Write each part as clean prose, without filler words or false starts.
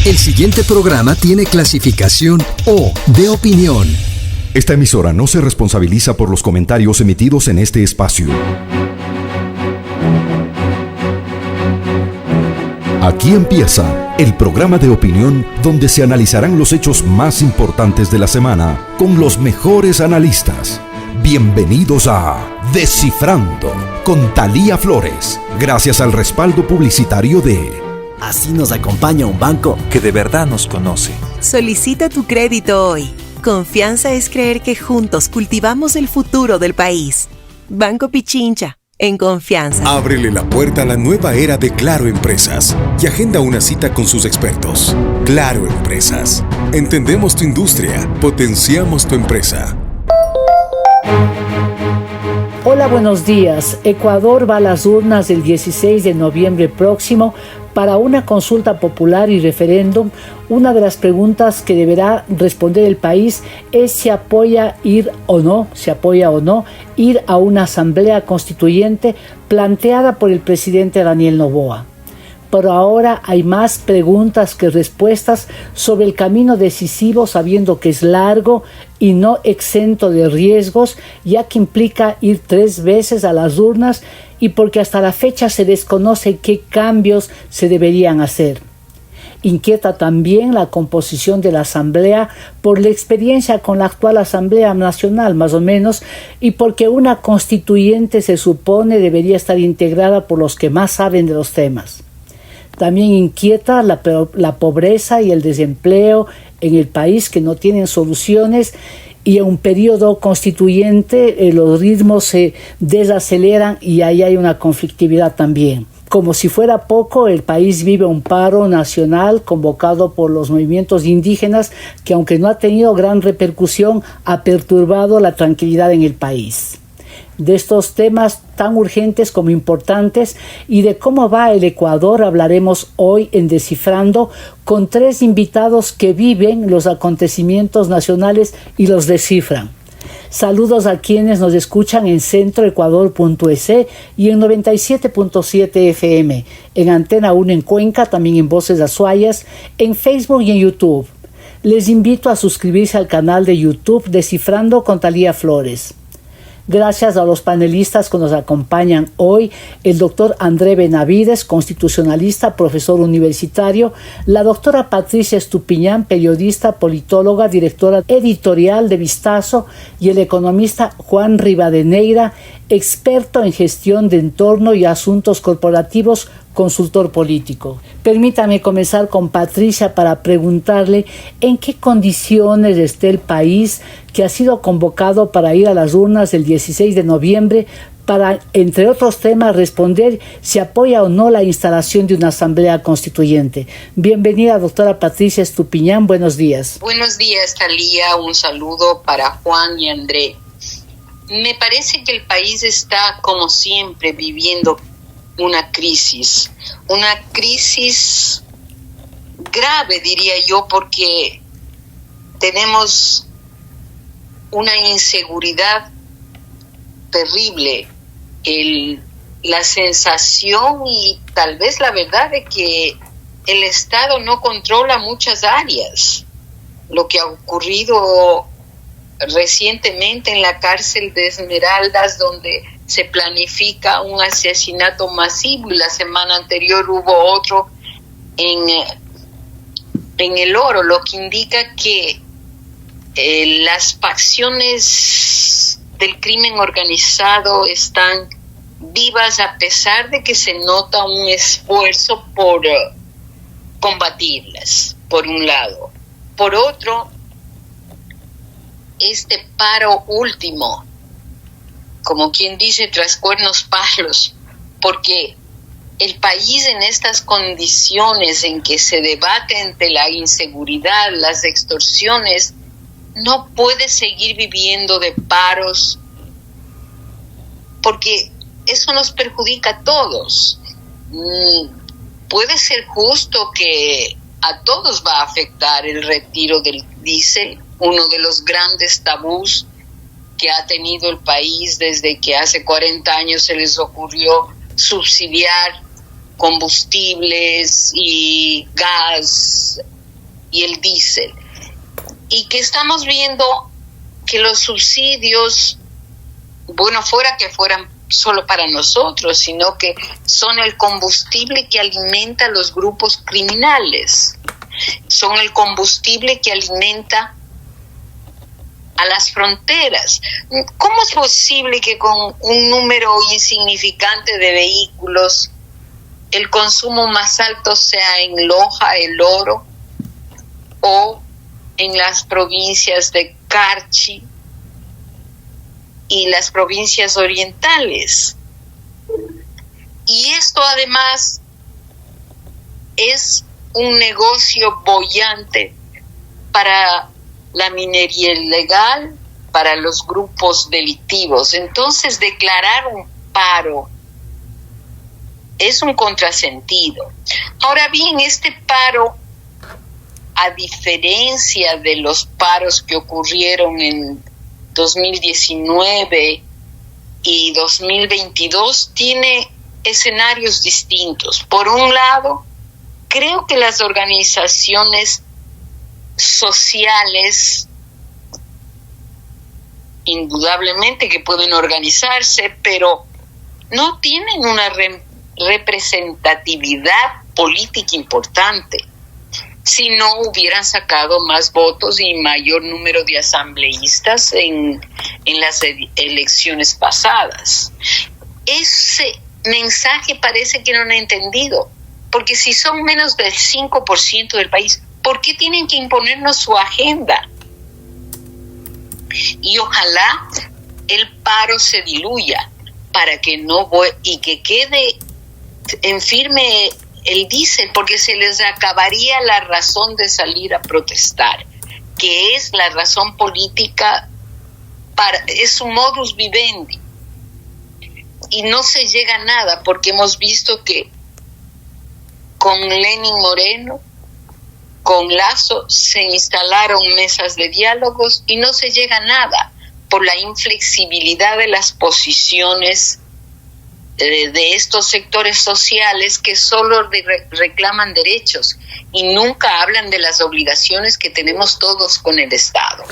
El siguiente programa tiene clasificación O de opinión. Esta emisora no se responsabiliza por los comentarios emitidos en este espacio. Aquí empieza el programa de opinión donde se analizarán los hechos más importantes de la semana con los mejores analistas. Bienvenidos a Descifrando con Thalía Flores, gracias al respaldo publicitario de... Así nos acompaña un banco que de verdad nos conoce. Solicita tu crédito hoy. Confianza es creer que juntos cultivamos el futuro del país. Banco Pichincha, en confianza. Ábrele la puerta a la nueva era de Claro Empresas y agenda una cita con sus expertos. Claro Empresas. Entendemos tu industria, potenciamos tu empresa. Hola, buenos días. Ecuador va a las urnas el 16 de noviembre próximo para una consulta popular y referéndum. Una de las preguntas que deberá responder el país es si apoya o no ir a una asamblea constituyente planteada por el presidente Daniel Noboa. Pero ahora hay más preguntas que respuestas sobre el camino decisivo, sabiendo que es largo y no exento de riesgos, ya que implica ir 3 veces a las urnas y porque hasta la fecha se desconoce qué cambios se deberían hacer. Inquieta también la composición de la Asamblea por la experiencia con la actual Asamblea Nacional, más o menos, y porque una constituyente se supone debería estar integrada por los que más saben de los temas. También inquieta la pobreza y el desempleo en el país, que no tienen soluciones, y en un periodo constituyente los ritmos se desaceleran y ahí hay una conflictividad también. Como si fuera poco, el país vive un paro nacional convocado por los movimientos indígenas que, aunque no ha tenido gran repercusión, ha perturbado la tranquilidad en el país. De estos temas tan urgentes como importantes y de cómo va el Ecuador hablaremos hoy en Descifrando con 3 invitados que viven los acontecimientos nacionales y los descifran. Saludos a quienes nos escuchan en centroecuador.es y en 97.7 FM, en Antena 1 en Cuenca, también en Voces Azuayas, en Facebook y en YouTube. Les invito a suscribirse al canal de YouTube Descifrando con Thalía Flores. Gracias a los panelistas que nos acompañan hoy, el doctor André Benavides, constitucionalista, profesor universitario, la doctora Patricia Estupiñán, periodista, politóloga, directora editorial de Vistazo, y el economista Juan Rivadeneira, experto en gestión de entorno y asuntos corporativos, consultor político. Permítame comenzar con Patricia para preguntarle en qué condiciones está el país que ha sido convocado para ir a las urnas el 16 de noviembre para, entre otros temas, responder si apoya o no la instalación de una asamblea constituyente. Bienvenida, doctora Patricia Estupiñán, buenos días. Buenos días, Thalía, un saludo para Juan y André. Me parece que el país está, como siempre, viviendo una crisis grave, diría yo, porque tenemos una inseguridad terrible, la sensación y tal vez la verdad de que el Estado no controla muchas áreas. Lo que ha ocurrido recientemente en la cárcel de Esmeraldas, donde se planifica un asesinato masivo, y la semana anterior hubo otro en El Oro, lo que indica que las facciones del crimen organizado están vivas a pesar de que se nota un esfuerzo por combatirlas, por un lado. Por otro, este paro último, como quien dice, tras cuernos palos, porque el país en estas condiciones en que se debate entre la inseguridad, las extorsiones, no puede seguir viviendo de paros, porque eso nos perjudica a todos. Puede ser justo que a todos va a afectar el retiro del diésel, uno de los grandes tabús que ha tenido el país desde que hace 40 años se les ocurrió subsidiar combustibles y gas y el diésel. Y que estamos viendo que los subsidios, bueno, fuera que fueran solo para nosotros, sino que son el combustible que alimenta a los grupos criminales, son el combustible que alimenta a las fronteras. ¿Cómo es posible que con un número insignificante de vehículos el consumo más alto sea en Loja, El Oro, o en las provincias de Carchi y las provincias orientales? Y esto además es un negocio boyante para la minería ilegal, para los grupos delictivos. Entonces, declarar un paro es un contrasentido. Ahora bien, este paro, a diferencia de los paros que ocurrieron en 2019 y 2022, tiene escenarios distintos. Por un lado, creo que las organizaciones sociales indudablemente que pueden organizarse, pero no tienen una representatividad política importante. Si no hubieran sacado más votos y mayor número de asambleístas en las elecciones pasadas. Ese mensaje parece que no han entendido, porque si son menos del 5% del país, ¿por qué tienen que imponernos su agenda? Y ojalá el paro se diluya para que y que quede en firme el diésel, porque se les acabaría la razón de salir a protestar, que es la razón política, es su modus vivendi. Y no se llega a nada, porque hemos visto que con Lenín Moreno, con Lasso, se instalaron mesas de diálogos y no se llega a nada por la inflexibilidad de las posiciones de estos sectores sociales que solo reclaman derechos y nunca hablan de las obligaciones que tenemos todos con el Estado.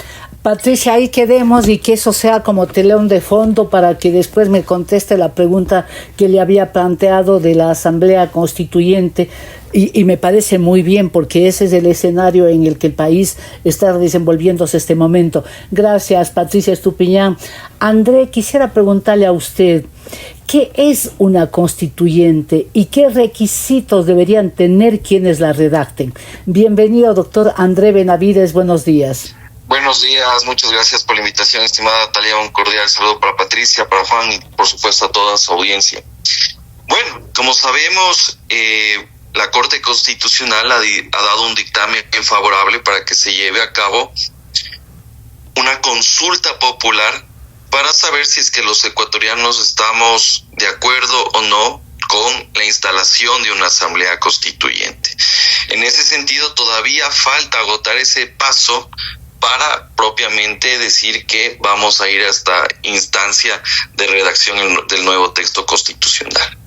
Patricia, ahí quedemos y que eso sea como telón de fondo para que después me conteste la pregunta que le había planteado de la Asamblea Constituyente. Y me parece muy bien, porque ese es el escenario en el que el país está desenvolviéndose este momento. Gracias, Patricia Estupiñán. André, quisiera preguntarle a usted, ¿qué es una constituyente y qué requisitos deberían tener quienes la redacten? Bienvenido, doctor André Benavides, buenos días. Buenos días, muchas gracias por la invitación, estimada Talía. Un cordial saludo para Patricia, para Juan y por supuesto a toda su audiencia. Bueno, como sabemos, la Corte Constitucional ha dado un dictamen favorable para que se lleve a cabo una consulta popular para saber si es que los ecuatorianos estamos de acuerdo o no con la instalación de una asamblea constituyente. En ese sentido, todavía falta agotar ese paso para propiamente decir que vamos a ir a esta instancia de redacción del nuevo texto constitucional.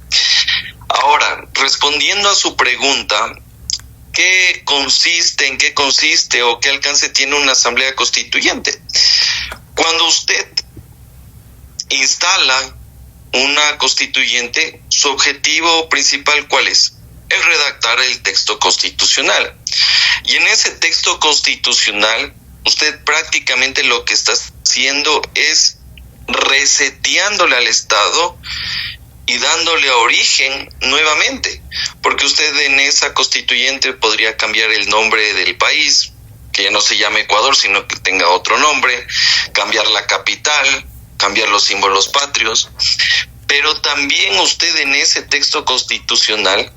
Ahora, respondiendo a su pregunta, ¿en qué consiste o qué alcance tiene una asamblea constituyente? Cuando usted instala una constituyente, su objetivo principal, ¿cuál es? Es redactar el texto constitucional. Y en ese texto constitucional, usted prácticamente lo que está haciendo es reseteándole al Estado y dándole origen nuevamente, porque usted en esa constituyente podría cambiar el nombre del país, que ya no se llame Ecuador, sino que tenga otro nombre, cambiar la capital, cambiar los símbolos patrios, pero también usted en ese texto constitucional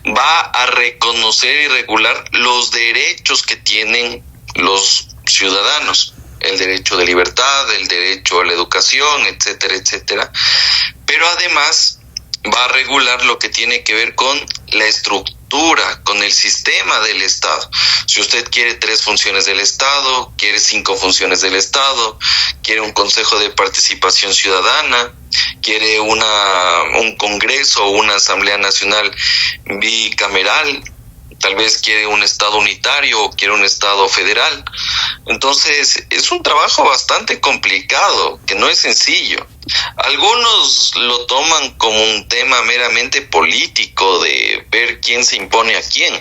va a reconocer y regular los derechos que tienen los ciudadanos, el derecho de libertad, el derecho a la educación, etcétera, etcétera. Pero además va a regular lo que tiene que ver con la estructura estructura, con el sistema del Estado. Si usted quiere 3 funciones del Estado, quiere 5 funciones del Estado, quiere un Consejo de Participación Ciudadana, quiere un Congreso o una Asamblea Nacional bicameral, tal vez quiere un Estado unitario o quiere un Estado federal. Entonces, es un trabajo bastante complicado, que no es sencillo. Algunos lo toman como un tema meramente político de ver quién se impone a quién,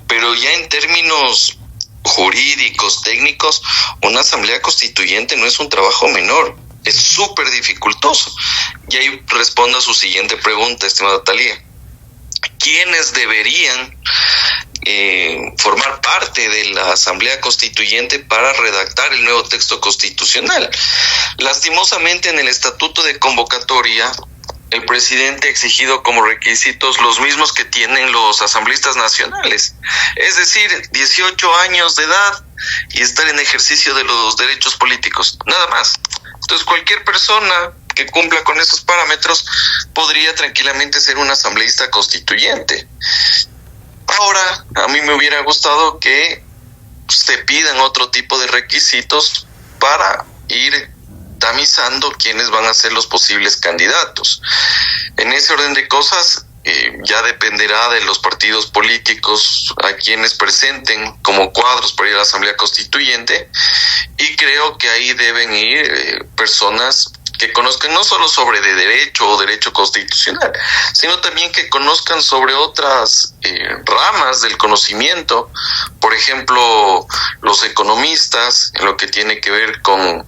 pero ya en términos jurídicos, técnicos, una asamblea constituyente no es un trabajo menor, es súper dificultoso. Y ahí respondo a su siguiente pregunta, estimada Talía. ¿Quiénes deberían formar parte de la Asamblea Constituyente para redactar el nuevo texto constitucional? Lastimosamente, en el Estatuto de Convocatoria, el presidente ha exigido como requisitos los mismos que tienen los asambleístas nacionales, es decir, 18 años de edad y estar en ejercicio de los derechos políticos, nada más. Entonces, cualquier persona que cumpla con esos parámetros podría tranquilamente ser un asambleísta constituyente. Ahora, a mí me hubiera gustado que se pidan otro tipo de requisitos para ir tamizando quiénes van a ser los posibles candidatos. En ese orden de cosas, ya dependerá de los partidos políticos a quienes presenten como cuadros para ir a la Asamblea Constituyente, y creo que ahí deben ir personas que conozcan no solo sobre de derecho o derecho constitucional, sino también que conozcan sobre otras ramas del conocimiento, por ejemplo, los economistas, en lo que tiene que ver con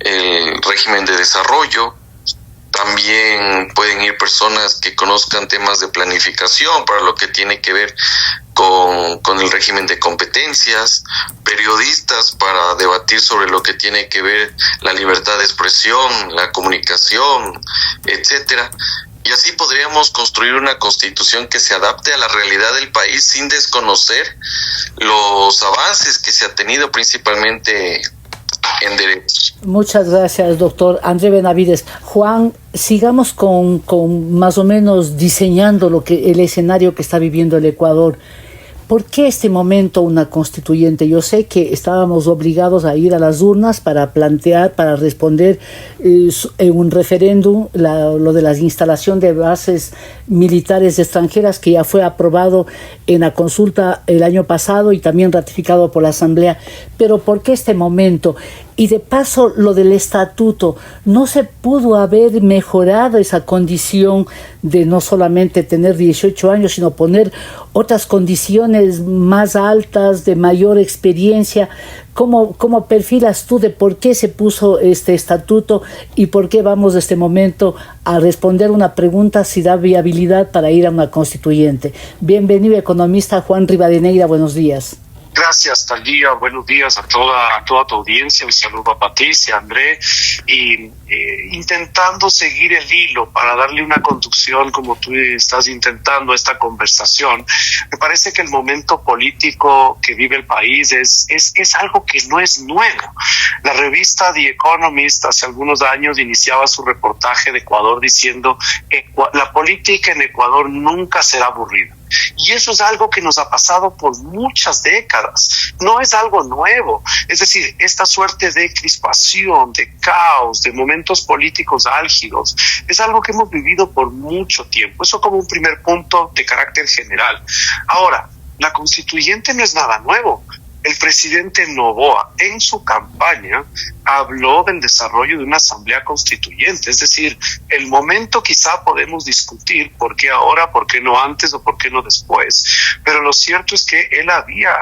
el régimen de desarrollo. También pueden ir personas que conozcan temas de planificación para lo que tiene que ver con el régimen de competencias, periodistas para debatir sobre lo que tiene que ver la libertad de expresión, la comunicación, etcétera. Y así podríamos construir una constitución que se adapte a la realidad del país sin desconocer los avances que se ha tenido principalmente en derechos. Muchas gracias, doctor André Benavides. Juan, sigamos con más o menos diseñando el escenario que está viviendo el Ecuador. ¿Por qué este momento una constituyente? Yo sé que estábamos obligados a ir a las urnas para plantear, para responder en un referéndum lo de la instalación de bases militares extranjeras, que ya fue aprobado en la consulta el año pasado y también ratificado por la Asamblea. Pero ¿por qué este momento? Y de paso, lo del estatuto, ¿no se pudo haber mejorado esa condición de no solamente tener 18 años, sino poner otras condiciones más altas, de mayor experiencia? ¿Cómo perfilas tú de por qué se puso este estatuto y por qué vamos de este momento a responder una pregunta si da viabilidad para ir a una constituyente? Bienvenido, economista Juan Rivadeneira, buenos días. Gracias, Talía. Buenos días a toda tu audiencia. Un saludo a Patricia, André, y intentando seguir el hilo para darle una conducción como tú estás intentando a esta conversación. Me parece que el momento político que vive el país es algo que no es nuevo. La revista The Economist hace algunos años iniciaba su reportaje de Ecuador diciendo la política en Ecuador nunca será aburrida. Y eso es algo que nos ha pasado por muchas décadas, no es algo nuevo. Es decir, esta suerte de crispación, de caos, de momentos políticos álgidos, es algo que hemos vivido por mucho tiempo. Eso como un primer punto de carácter general. Ahora, la constituyente no es nada nuevo. El presidente Noboa en su campaña habló del desarrollo de una asamblea constituyente, es decir, el momento quizá podemos discutir por qué ahora, por qué no antes o por qué no después, pero lo cierto es que él había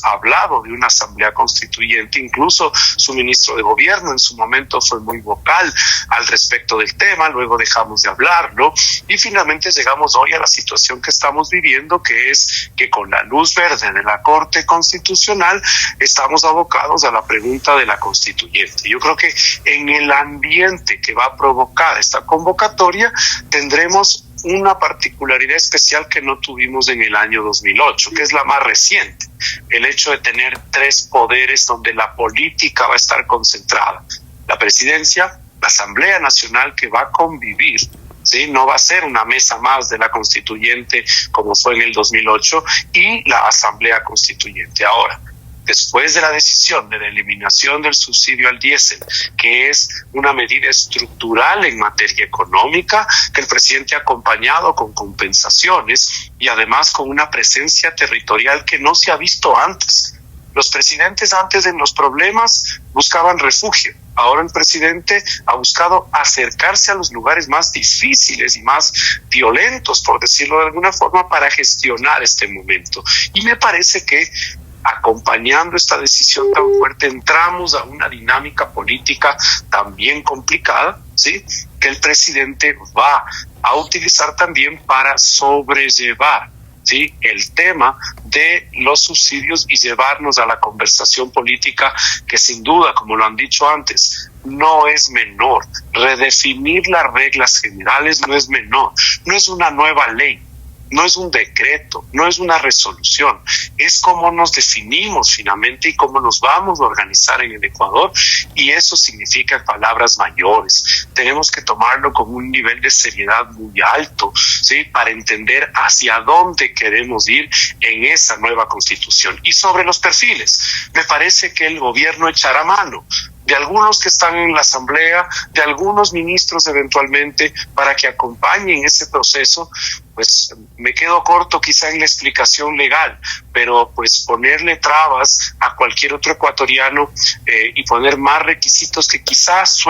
hablado de una asamblea constituyente, incluso su ministro de gobierno en su momento fue muy vocal al respecto del tema, luego dejamos de hablarlo y finalmente llegamos hoy a la situación que estamos viviendo, que es que con la luz verde de la Corte Constitucional estamos abocados a la pregunta de la constituyente. Yo creo que en el ambiente que va a provocar esta convocatoria tendremos una particularidad especial que no tuvimos en el año 2008, que es la más reciente, el hecho de tener 3 poderes donde la política va a estar concentrada. La presidencia, la Asamblea Nacional, que va a convivir ¿sí? No va a ser una mesa más de la constituyente como fue en el 2008 y la Asamblea Constituyente. Ahora, después de la decisión de la eliminación del subsidio al diésel, que es una medida estructural en materia económica, que el presidente ha acompañado con compensaciones y además con una presencia territorial que no se ha visto antes. Los presidentes antes en los problemas buscaban refugio. Ahora el presidente ha buscado acercarse a los lugares más difíciles y más violentos, por decirlo de alguna forma, para gestionar este momento. Y me parece que acompañando esta decisión tan fuerte entramos a una dinámica política también complicada, ¿sí? Que el presidente va a utilizar también para sobrellevar, ¿sí?, el tema de los subsidios y llevarnos a la conversación política que sin duda, como lo han dicho antes, no es menor. Redefinir las reglas generales no es menor, no es una nueva ley, no es un decreto, no es una resolución, es cómo nos definimos finalmente y cómo nos vamos a organizar en el Ecuador, y eso significa palabras mayores. Tenemos que tomarlo con un nivel de seriedad muy alto, ¿sí?, para entender hacia dónde queremos ir en esa nueva constitución. Y sobre los perfiles, me parece que el gobierno echará mano de algunos que están en la asamblea, de algunos ministros eventualmente, para que acompañen ese proceso. Pues me quedo corto quizá en la explicación legal, pero pues ponerle trabas a cualquier otro ecuatoriano y poner más requisitos que quizás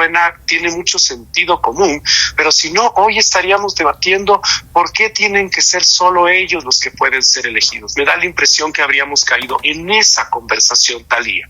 tiene mucho sentido común, pero si no, hoy estaríamos debatiendo por qué tienen que ser solo ellos los que pueden ser elegidos. Me da la impresión que habríamos caído en esa conversación, Thalía.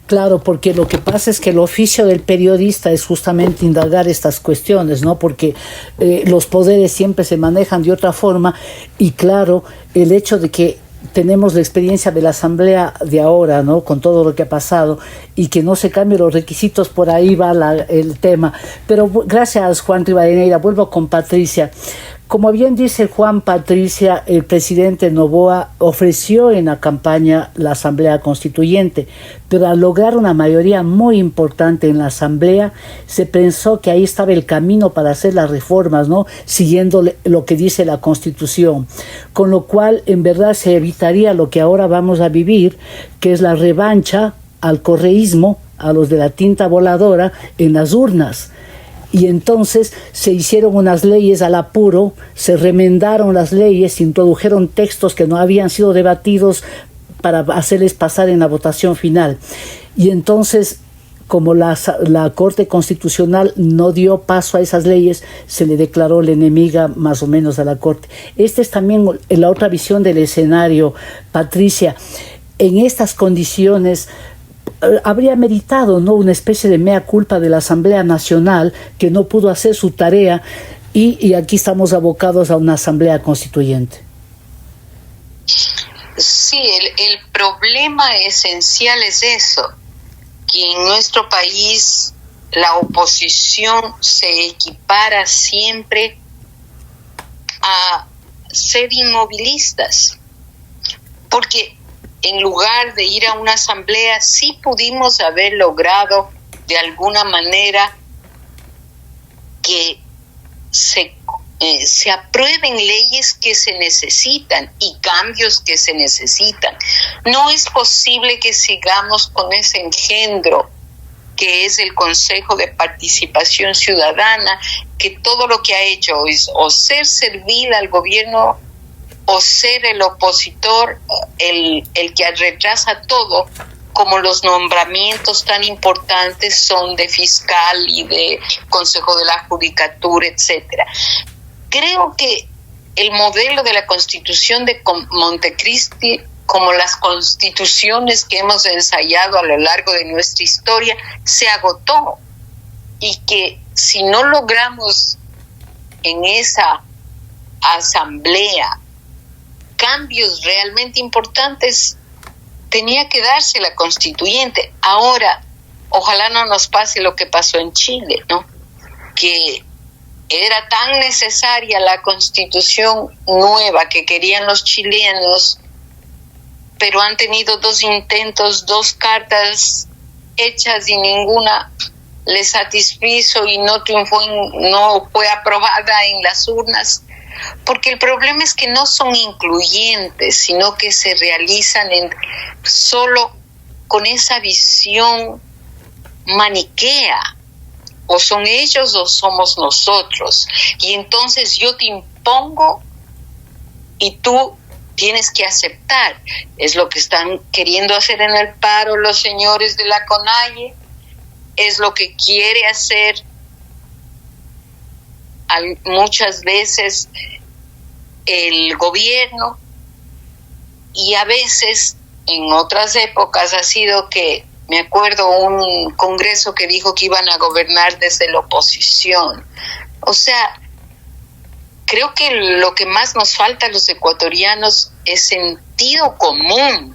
Claro, porque lo que pasa es que el oficio del periodista es justamente indagar estas cuestiones, ¿no? Porque los poderes siempre se manejan de otra forma, y claro, el hecho de que tenemos la experiencia de la asamblea de ahora, ¿no?, con todo lo que ha pasado, y que no se cambien los requisitos, por ahí va el tema. Pero gracias, Juan Rivadeneira. Vuelvo con Patricia. Como bien dice Juan, Patricia, el presidente Noboa ofreció en la campaña la Asamblea Constituyente, pero al lograr una mayoría muy importante en la Asamblea, se pensó que ahí estaba el camino para hacer las reformas, ¿no?, siguiendo lo que dice la Constitución, con lo cual en verdad se evitaría lo que ahora vamos a vivir, que es la revancha al correísmo, a los de la tinta voladora en las urnas. Y entonces se hicieron unas leyes al apuro, se remendaron las leyes, se introdujeron textos que no habían sido debatidos para hacerles pasar en la votación final. Y entonces, como la Corte Constitucional no dio paso a esas leyes, se le declaró la enemiga más o menos a la Corte. Esta es también la otra visión del escenario, Patricia. En estas condiciones habría meritado, ¿no?, una especie de mea culpa de la Asamblea Nacional, que no pudo hacer su tarea, y aquí estamos abocados a una Asamblea Constituyente. Sí, el problema esencial es eso, que en nuestro país la oposición se equipara siempre a ser inmovilistas, porque en lugar de ir a una asamblea, sí pudimos haber logrado de alguna manera que se aprueben leyes que se necesitan y cambios que se necesitan. No es posible que sigamos con ese engendro que es el Consejo de Participación Ciudadana, que todo lo que ha hecho es o ser servil al gobierno o ser el opositor, el que retrasa todo, como los nombramientos tan importantes son de fiscal y de Consejo de la Judicatura, etcétera. Creo que el modelo de la Constitución de Montecristi, como las constituciones que hemos ensayado a lo largo de nuestra historia, se agotó, y que si no logramos en esa asamblea cambios realmente importantes, tenía que darse la constituyente. Ahora, ojalá no nos pase lo que pasó en Chile, ¿no?, que era tan necesaria la constitución nueva que querían los chilenos, pero han tenido 2 intentos, 2 cartas hechas y ninguna le satisfizo y no triunfó, no fue aprobada en las urnas, porque el problema es que no son incluyentes, sino que se realizan solo con esa visión maniquea, o son ellos o somos nosotros, y entonces yo te impongo y tú tienes que aceptar. Es lo que están queriendo hacer en el paro los señores de la CONAIE, es lo que quiere hacer muchas veces el gobierno, y a veces en otras épocas ha sido que, me acuerdo un congreso que dijo que iban a gobernar desde la oposición. O sea, creo que lo que más nos falta a los ecuatorianos es sentido común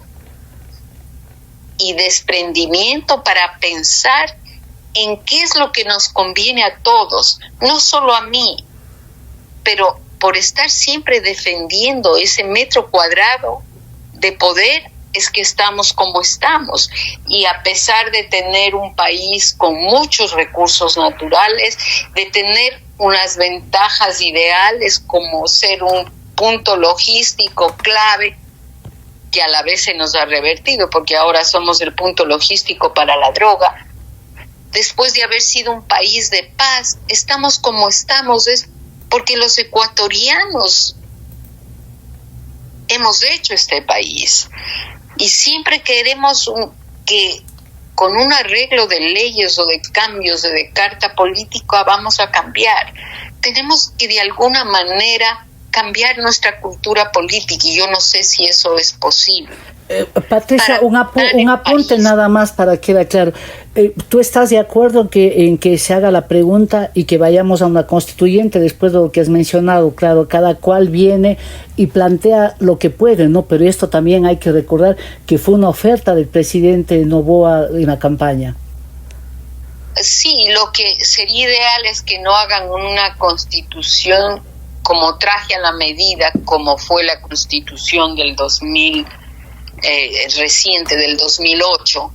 y desprendimiento para pensar en qué es lo que nos conviene a todos, no solo a mí, pero por estar siempre defendiendo ese metro cuadrado de poder es que estamos como estamos. Y a pesar de tener un país con muchos recursos naturales, de tener unas ventajas ideales como ser un punto logístico clave, que a la vez se nos ha revertido porque ahora somos el punto logístico para la droga, después de haber sido un país de paz, estamos como estamos, es porque los ecuatorianos hemos hecho este país. Y siempre queremos que con un arreglo de leyes o de cambios de carta política vamos a cambiar. Tenemos que de alguna manera cambiar nuestra cultura política, y yo no sé si eso es posible. Patricia, un apunte nada más para que quede claro. ¿Tú estás de acuerdo en que se haga la pregunta y que vayamos a una constituyente después de lo que has mencionado? Claro, cada cual viene y plantea lo que puede, ¿no? Pero esto también hay que recordar que fue una oferta del presidente Noboa en la campaña. Sí, lo que sería ideal es que no hagan una constitución como traje a la medida, como fue la constitución del 2000, reciente del 2008,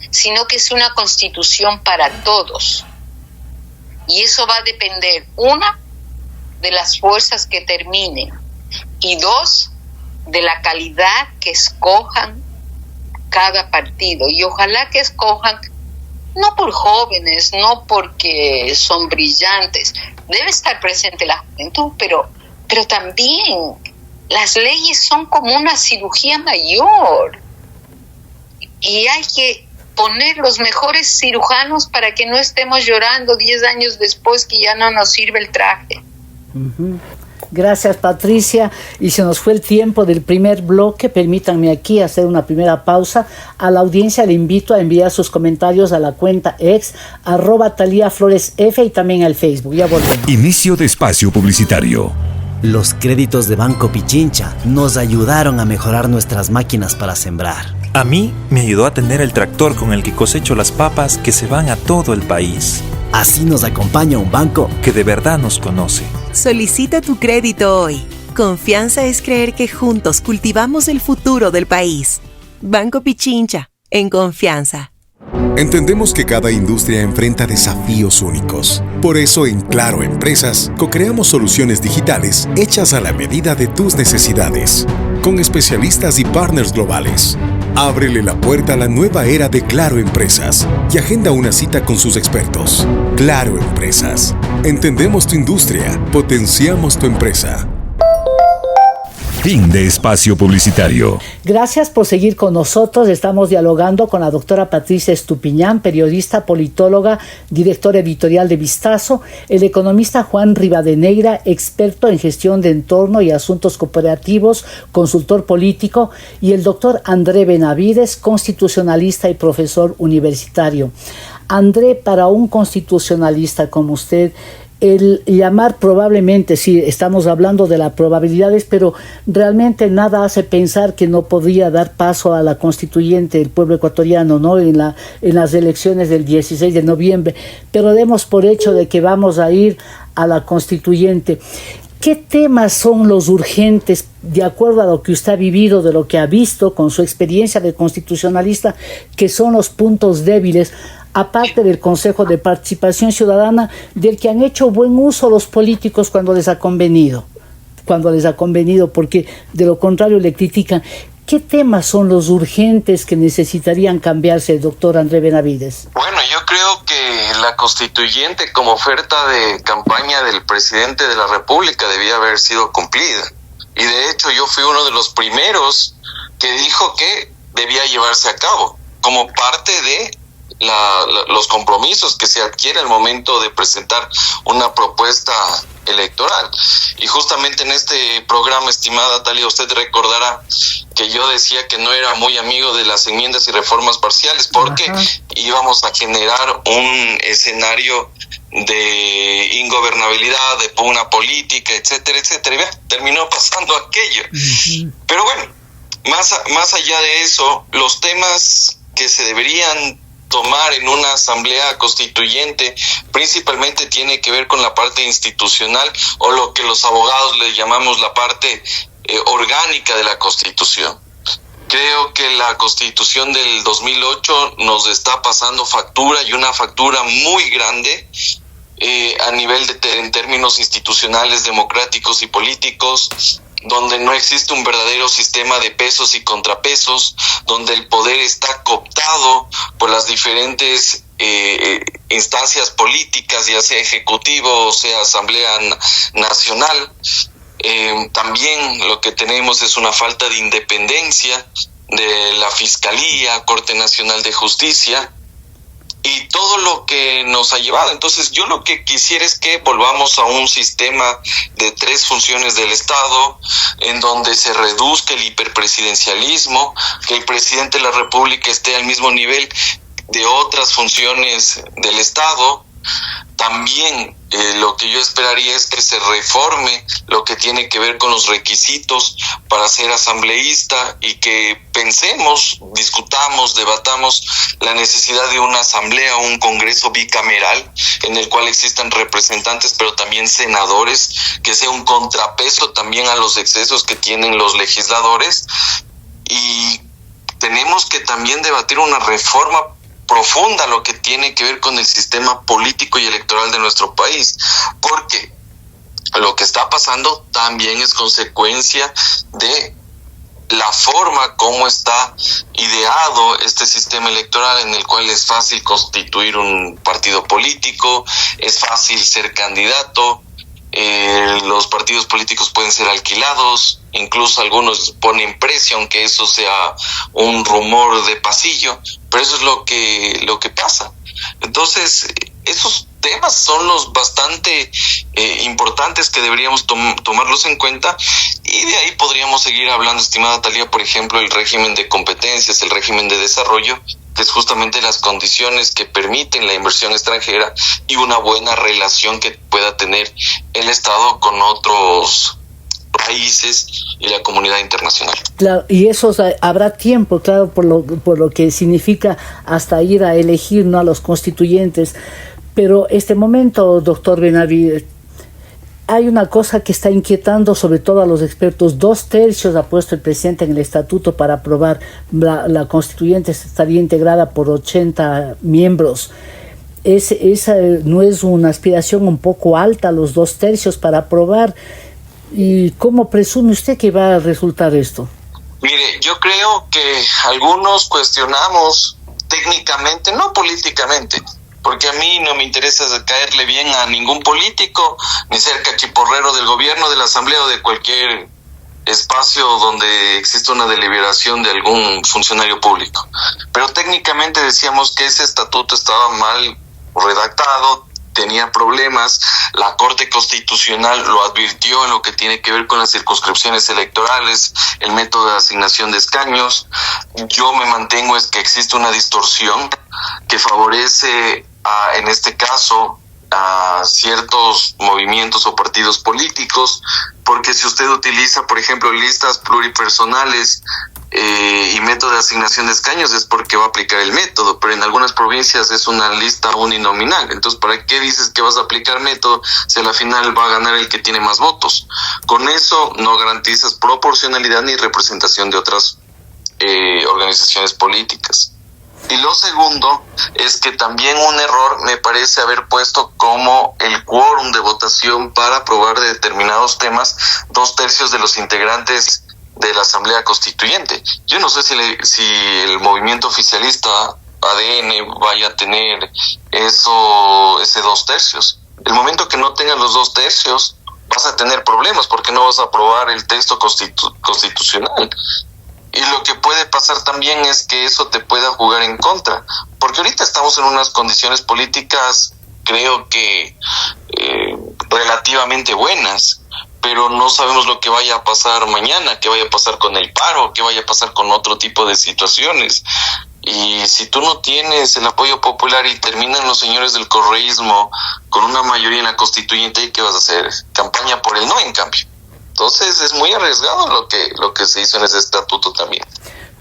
sino que es una constitución para todos. Y eso va a depender, una, de las fuerzas que terminen, y dos, de la calidad que escojan cada partido. Y ojalá que escojan no por jóvenes, no porque son brillantes, debe estar presente la juventud, pero también las leyes son como una cirugía mayor y hay que poner los mejores cirujanos para que no estemos llorando 10 años después que ya no nos sirve el traje. Uh-huh. Gracias, Patricia, y se nos fue el tiempo del primer bloque. Permítanme aquí hacer una primera pausa. A la audiencia le invito a enviar sus comentarios a la cuenta ex @TaliaFloresF y también al Facebook. Ya volvemos. Inicio de espacio publicitario. Los créditos de Banco Pichincha nos ayudaron a mejorar nuestras máquinas para sembrar. A mí me ayudó a tener el tractor con el que cosecho las papas que se van a todo el país. Así nos acompaña un banco que de verdad nos conoce. Solicita tu crédito hoy. Confianza es creer que juntos cultivamos el futuro del país. Banco Pichincha, en confianza. Entendemos que cada industria enfrenta desafíos únicos. Por eso en Claro Empresas co-creamos soluciones digitales hechas a la medida de tus necesidades, con especialistas y partners globales. Ábrele la puerta a la nueva era de Claro Empresas y agenda una cita con sus expertos. Claro Empresas. Entendemos tu industria, potenciamos tu empresa. Fin de espacio publicitario. Gracias por seguir con nosotros. Estamos dialogando con la doctora Patricia Estupiñán, periodista, politóloga, directora editorial de Vistazo, el economista Juan Rivadeneira, experto en gestión de entorno y asuntos cooperativos, consultor político, y el doctor André Benavides, constitucionalista y profesor universitario. André, para un constitucionalista como usted, el llamar probablemente, sí, estamos hablando de las probabilidades, pero realmente nada hace pensar que no podría dar paso a la constituyente del pueblo ecuatoriano, ¿no? En las elecciones del 16 de noviembre, pero demos por hecho de que vamos a ir a la constituyente. ¿Qué temas son los urgentes, de acuerdo a lo que usted ha vivido, de lo que ha visto con su experiencia de constitucionalista, que son los puntos débiles, aparte del Consejo de Participación Ciudadana, del que han hecho buen uso los políticos cuando les ha convenido, porque de lo contrario le critican? ¿Qué temas son los urgentes que necesitarían cambiarse, doctor André Benavides? Bueno, yo creo que la constituyente como oferta de campaña del presidente de la República debía haber sido cumplida. Y de hecho yo fui uno de los primeros que dijo que debía llevarse a cabo como parte de los compromisos que se adquiere al momento de presentar una propuesta electoral. Y justamente en este programa, estimada Talia, usted recordará que yo decía que no era muy amigo de las enmiendas y reformas parciales porque íbamos a generar un escenario de ingobernabilidad, de pugna política, etcétera, etcétera. Y vea, terminó pasando aquello. Pero bueno, más allá de eso, los temas que se deberían tomar en una asamblea constituyente principalmente tiene que ver con la parte institucional, o lo que los abogados le llamamos la parte orgánica de la Constitución. Creo que la Constitución del 2008 nos está pasando factura, y una factura muy grande a nivel en términos institucionales, democráticos y políticos, donde no existe un verdadero sistema de pesos y contrapesos, donde el poder está cooptado por las diferentes instancias políticas, ya sea ejecutivo o sea Asamblea Nacional. También lo que tenemos es una falta de independencia de la Fiscalía, Corte Nacional de Justicia, y todo lo que nos ha llevado. Entonces yo lo que quisiera es que volvamos a un sistema de 3 funciones del Estado, en donde se reduzca el hiperpresidencialismo, que el presidente de la República esté al mismo nivel de otras funciones del Estado. También lo que yo esperaría es que se reforme lo que tiene que ver con los requisitos para ser asambleísta, y que pensemos, discutamos, debatamos la necesidad de una asamblea o un congreso bicameral en el cual existan representantes pero también senadores, que sea un contrapeso también a los excesos que tienen los legisladores. Y tenemos que también debatir una reforma profunda lo que tiene que ver con el sistema político y electoral de nuestro país, porque lo que está pasando también es consecuencia de la forma como está ideado este sistema electoral, en el cual es fácil constituir un partido político, es fácil ser candidato, los partidos políticos pueden ser alquilados, incluso algunos ponen precio, aunque eso sea un rumor de pasillo, pero eso es lo que pasa. Entonces, esos temas son los bastante importantes que deberíamos tomarlos en cuenta, y de ahí podríamos seguir hablando, estimada Talía, por ejemplo, el régimen de competencias, el régimen de desarrollo, que es justamente las condiciones que permiten la inversión extranjera y una buena relación que pueda tener el Estado con otros países y la comunidad internacional. Claro, y eso habrá tiempo, claro, por lo que significa hasta ir a elegir, ¿no?, a los constituyentes. Pero este momento, doctor Benavides, hay una cosa que está inquietando sobre todo a los expertos. 2/3 ha puesto el presidente en el estatuto para aprobar. La constituyente estaría integrada por 80 miembros. Esa no es una aspiración un poco alta, los 2/3 para aprobar. ¿Y cómo presume usted que va a resultar esto? Mire, yo creo que algunos cuestionamos técnicamente, no políticamente, porque a mí no me interesa caerle bien a ningún político, ni ser cachiporrero del gobierno, de la asamblea o de cualquier espacio donde existe una deliberación de algún funcionario público. Pero técnicamente decíamos que ese estatuto estaba mal redactado, tenía problemas. La Corte Constitucional lo advirtió en lo que tiene que ver con las circunscripciones electorales, el método de asignación de escaños. Yo me mantengo es que existe una distorsión que favorece en este caso a ciertos movimientos o partidos políticos, porque si usted utiliza, por ejemplo, listas pluripersonales y método de asignación de escaños es porque va a aplicar el método, pero en algunas provincias es una lista uninominal. Entonces, ¿para qué dices que vas a aplicar método si a la final va a ganar el que tiene más votos? Con eso no garantizas proporcionalidad ni representación de otras organizaciones políticas. Y lo segundo es que también un error me parece haber puesto como el quórum de votación para aprobar de determinados temas 2/3 de los integrantes de la Asamblea Constituyente. Yo no sé si el movimiento oficialista ADN vaya a tener ese 2/3. El momento que no tengan los 2/3 vas a tener problemas porque no vas a aprobar el texto constitucional. Y lo que puede pasar también es que eso te pueda jugar en contra, porque ahorita estamos en unas condiciones políticas, creo que relativamente buenas, pero no sabemos lo que vaya a pasar mañana, qué vaya a pasar con el paro, qué vaya a pasar con otro tipo de situaciones. Y si tú no tienes el apoyo popular y terminan los señores del correísmo con una mayoría en la constituyente, ¿qué vas a hacer? Campaña por el no, en cambio. Entonces es muy arriesgado lo que se hizo en ese estatuto también.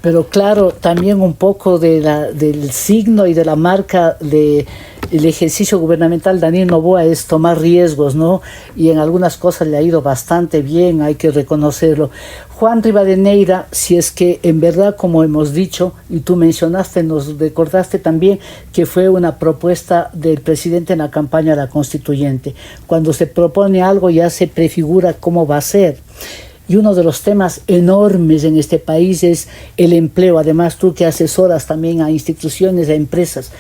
Pero claro, también un poco del signo y de la marca del ejercicio gubernamental Daniel Noboa es tomar riesgos, ¿no? Y en algunas cosas le ha ido bastante bien, hay que reconocerlo. Juan Rivadeneira, si es que en verdad, como hemos dicho, y tú mencionaste, nos recordaste también que fue una propuesta del presidente en la campaña de la constituyente. Cuando se propone algo ya se prefigura cómo va a ser. Y uno de los temas enormes en este país es el empleo. Además, tú que asesoras también a instituciones, a empresas,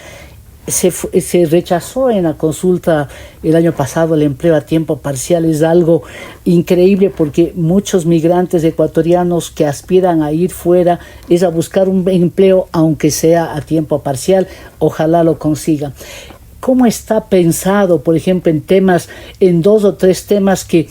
se rechazó en la consulta el año pasado el empleo a tiempo parcial. Es algo increíble porque muchos migrantes ecuatorianos que aspiran a ir fuera es a buscar un empleo aunque sea a tiempo parcial. Ojalá lo consigan. ¿Cómo está pensado, por ejemplo, en 2 o 3 temas que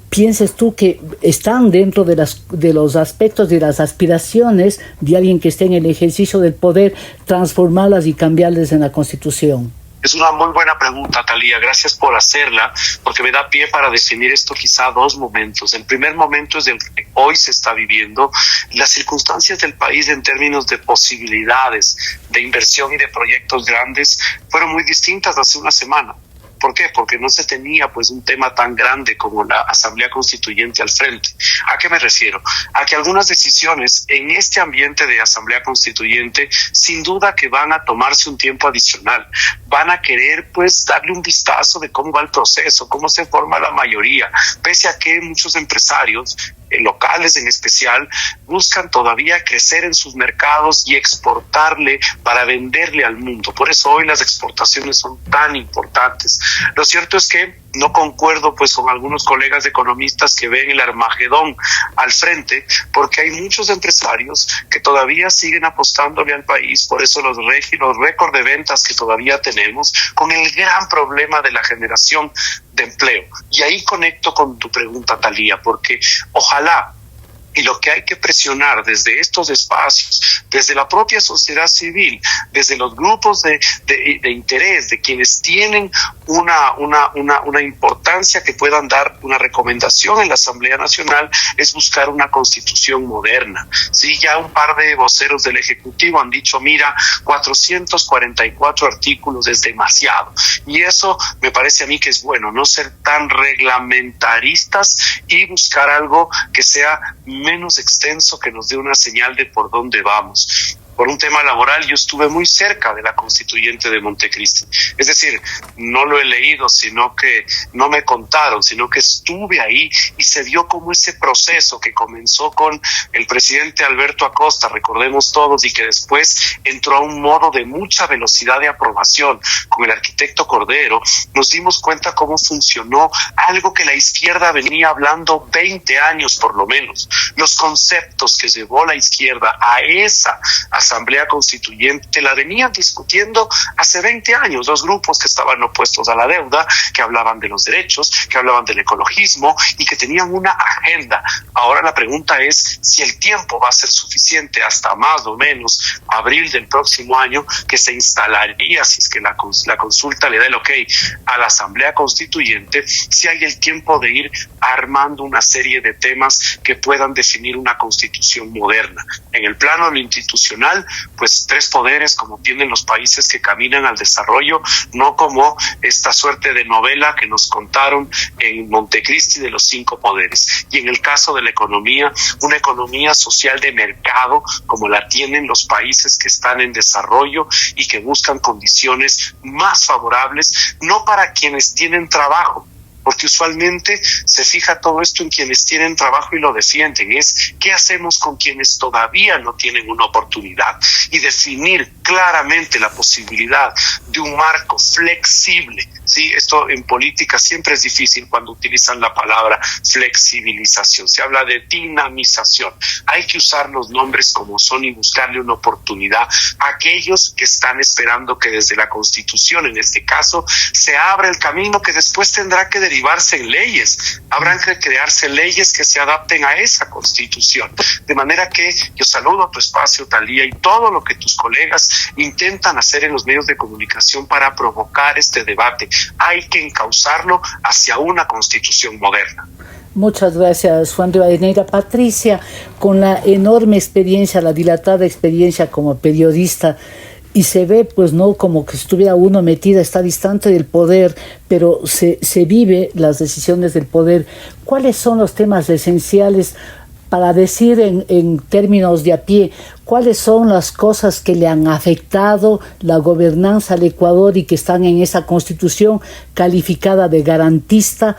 pienses tú que están dentro de los aspectos de las aspiraciones de alguien que esté en el ejercicio del poder, transformarlas y cambiarlas en la Constitución? Es una muy buena pregunta, Thalía. Gracias por hacerla, porque me da pie para definir esto quizá a 2 momentos. El primer momento es el que hoy se está viviendo. Las circunstancias del país en términos de posibilidades de inversión y de proyectos grandes fueron muy distintas hace una semana. ¿Por qué? Porque no se tenía pues un tema tan grande como la Asamblea Constituyente al frente. ¿A qué me refiero? A que algunas decisiones en este ambiente de Asamblea Constituyente sin duda que van a tomarse un tiempo adicional. Van a querer pues darle un vistazo de cómo va el proceso, cómo se forma la mayoría, pese a que muchos empresarios locales en especial, buscan todavía crecer en sus mercados y exportarle para venderle al mundo. Por eso hoy las exportaciones son tan importantes. Lo cierto es que no concuerdo pues con algunos colegas economistas que ven el Armagedón al frente, porque hay muchos empresarios que todavía siguen apostándole al país. Por eso los récords de ventas que todavía tenemos, con el gran problema de la generación de empleo. Y ahí conecto con tu pregunta, Thalía, porque ojalá, y lo que hay que presionar desde estos espacios, desde la propia sociedad civil, desde los grupos de interés, de quienes tienen una importancia que puedan dar una recomendación en la Asamblea Nacional, es buscar una constitución moderna. Sí, ya un par de voceros del Ejecutivo han dicho, mira, 444 artículos es demasiado. Y eso me parece a mí que es bueno, no ser tan reglamentaristas y buscar algo que sea menos extenso, que nos dé una señal de por dónde vamos. Por un tema laboral, yo estuve muy cerca de la constituyente de Montecristi. Es decir, no lo he leído, sino que no me contaron, sino que estuve ahí y se vio como ese proceso que comenzó con el presidente Alberto Acosta, recordemos todos, y que después entró a un modo de mucha velocidad de aprobación con el arquitecto Cordero. Nos dimos cuenta cómo funcionó algo que la izquierda venía hablando 20 años por lo menos. Los conceptos que llevó la izquierda a esa Asamblea Constituyente la venían discutiendo hace 20 años, dos grupos que estaban opuestos a la deuda, que hablaban de los derechos, que hablaban del ecologismo y que tenían una agenda. Ahora la pregunta es si el tiempo va a ser suficiente hasta más o menos abril del próximo año, que se instalaría, si es que la consulta le da el ok a la Asamblea Constituyente, si hay el tiempo de ir armando una serie de temas que puedan definir una constitución moderna. En el plano de lo institucional, pues 3 poderes como tienen los países que caminan al desarrollo, no como esta suerte de novela que nos contaron en Montecristi de los 5 poderes. Y en el caso de la economía, una economía social de mercado como la tienen los países que están en desarrollo y que buscan condiciones más favorables, no para quienes tienen trabajo, porque usualmente se fija todo esto en quienes tienen trabajo y lo defienden. Es qué hacemos con quienes todavía no tienen una oportunidad, y definir claramente la posibilidad de un marco flexible. Sí, esto en política siempre es difícil cuando utilizan la palabra flexibilización. Se habla de dinamización. Hay que usar los nombres como son y buscarle una oportunidad a aquellos que están esperando que desde la Constitución, en este caso, se abra el camino que después tendrá que derivarse en leyes. Habrán que crearse leyes que se adapten a esa Constitución. De manera que yo saludo a tu espacio, Thalía, y todo lo que tus colegas intentan hacer en los medios de comunicación para provocar este debate. Hay que encauzarlo hacia una Constitución moderna. Muchas gracias, Juan Rivadeneira. Patricia, con la enorme experiencia, la dilatada experiencia como periodista, y se ve, pues, no como que estuviera uno metida, está distante del poder, pero se vive las decisiones del poder. ¿Cuáles son los temas esenciales para decir en términos de a pie, cuáles son las cosas que le han afectado la gobernanza al Ecuador y que están en esa Constitución calificada de garantista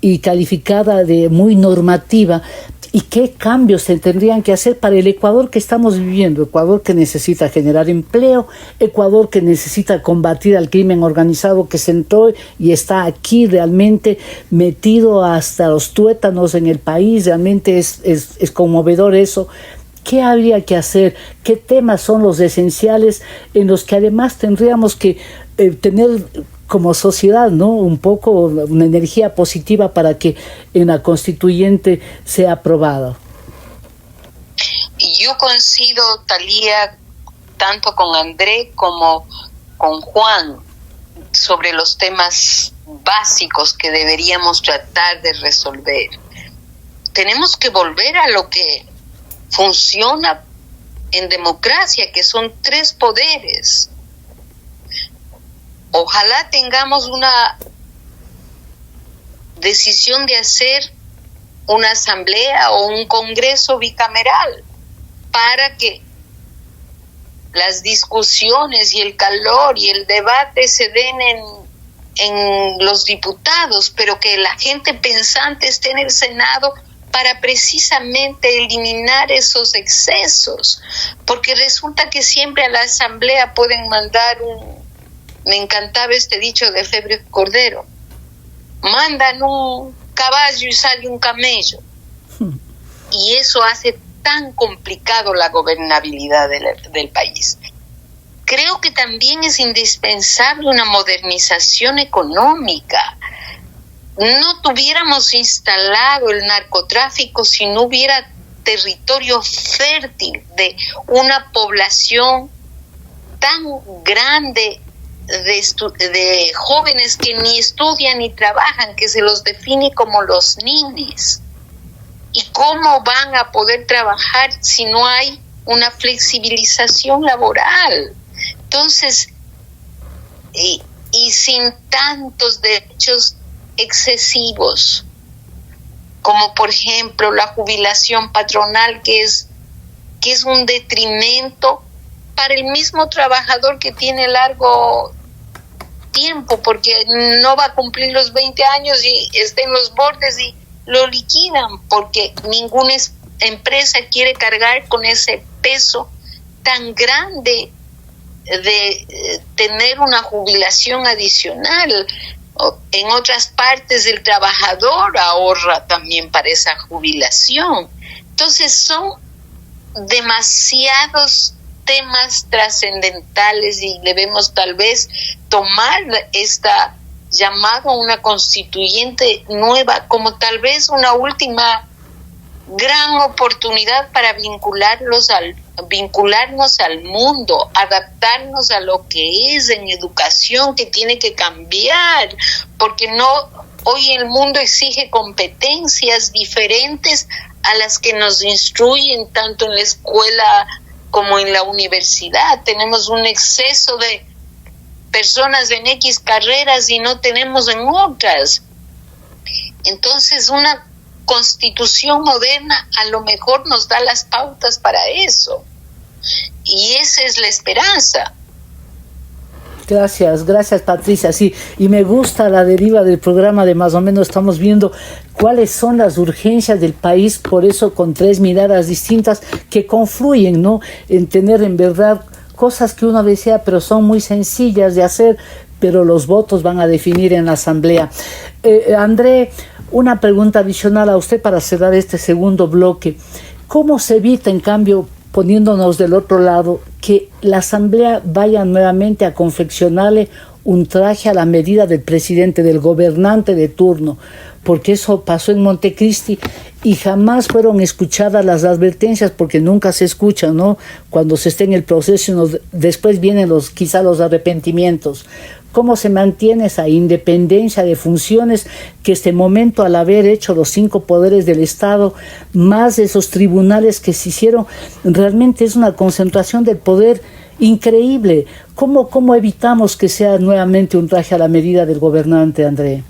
y calificada de muy normativa? ¿Y qué cambios se tendrían que hacer para el Ecuador que estamos viviendo? Ecuador que necesita generar empleo, Ecuador que necesita combatir al crimen organizado que se entró y está aquí realmente metido hasta los tuétanos en el país. Realmente es conmovedor eso. ¿Qué habría que hacer? ¿Qué temas son los esenciales en los que además tendríamos que tener como sociedad, ¿no?, un poco una energía positiva para que en la constituyente sea aprobado? Yo coincido, Thalía, tanto con André como con Juan sobre los temas básicos que deberíamos tratar de resolver. Tenemos que volver a lo que funciona en democracia, que son 3 poderes. Ojalá tengamos una decisión de hacer una asamblea o un congreso bicameral para que las discusiones y el calor y el debate se den en los diputados, pero que la gente pensante esté en el Senado para precisamente eliminar esos excesos, porque resulta que siempre a la asamblea pueden mandar me encantaba este dicho de Febre Cordero, mandan un caballo y sale un camello, y eso hace tan complicado la gobernabilidad del país. Creo que también es indispensable una modernización económica. No tuviéramos instalado el narcotráfico si no hubiera territorio fértil de una población tan grande de jóvenes que ni estudian ni trabajan, que se los define como los ninis. ¿Y cómo van a poder trabajar si no hay una flexibilización laboral? Entonces, y sin tantos derechos excesivos, como por ejemplo la jubilación patronal, que es un detrimento para el mismo trabajador que tiene largo tiempo, porque no va a cumplir los 20 años y está en los bordes y lo liquidan, porque ninguna empresa quiere cargar con ese peso tan grande de tener una jubilación adicional. En otras partes el trabajador ahorra también para esa jubilación. Entonces son demasiados temas trascendentales y debemos tal vez tomar esta llamada a una constituyente nueva como tal vez una última gran oportunidad para vincularnos al mundo, adaptarnos a lo que es en educación, que tiene que cambiar, porque hoy el mundo exige competencias diferentes a las que nos instruyen tanto en la escuela como en la universidad. Tenemos un exceso de personas en X carreras y no tenemos en otras. Entonces, una constitución moderna a lo mejor nos da las pautas para eso. Y esa es la esperanza. Gracias Patricia, sí, y me gusta la deriva del programa de más o menos estamos viendo cuáles son las urgencias del país, por eso con 3 miradas distintas que confluyen, ¿no?, en tener en verdad cosas que uno desea, pero son muy sencillas de hacer, pero los votos van a definir en la asamblea. André, una pregunta adicional a usted para cerrar este segundo bloque. ¿Cómo se evita, en cambio, poniéndonos del otro lado, que la asamblea vaya nuevamente a confeccionarle un traje a la medida del presidente, del gobernante de turno? Porque eso pasó en Montecristi y jamás fueron escuchadas las advertencias, porque nunca se escuchan, ¿no?, cuando se esté en el proceso, después vienen quizá los arrepentimientos. ¿Cómo se mantiene esa independencia de funciones que este momento, al haber hecho los 5 poderes del Estado, más esos tribunales que se hicieron, realmente es una concentración del poder increíble? ¿Cómo evitamos que sea nuevamente un traje a la medida del gobernante, André?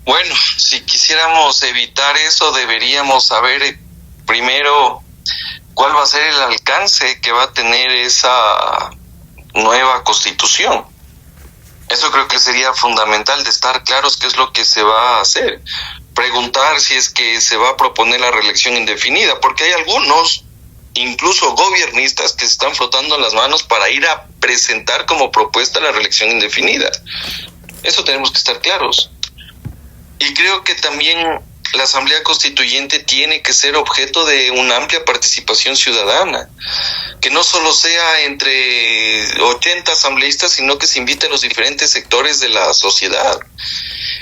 Bueno, si quisiéramos evitar eso, deberíamos saber primero cuál va a ser el alcance que va a tener esa nueva constitución. Eso creo que sería fundamental, de estar claros qué es lo que se va a hacer. Preguntar si es que se va a proponer la reelección indefinida, porque hay algunos, incluso gobiernistas, que se están frotando las manos para ir a presentar como propuesta la reelección indefinida. Eso tenemos que estar claros. Y creo que también la Asamblea Constituyente tiene que ser objeto de una amplia participación ciudadana, que no solo sea entre 80 asambleístas, sino que se invite a los diferentes sectores de la sociedad.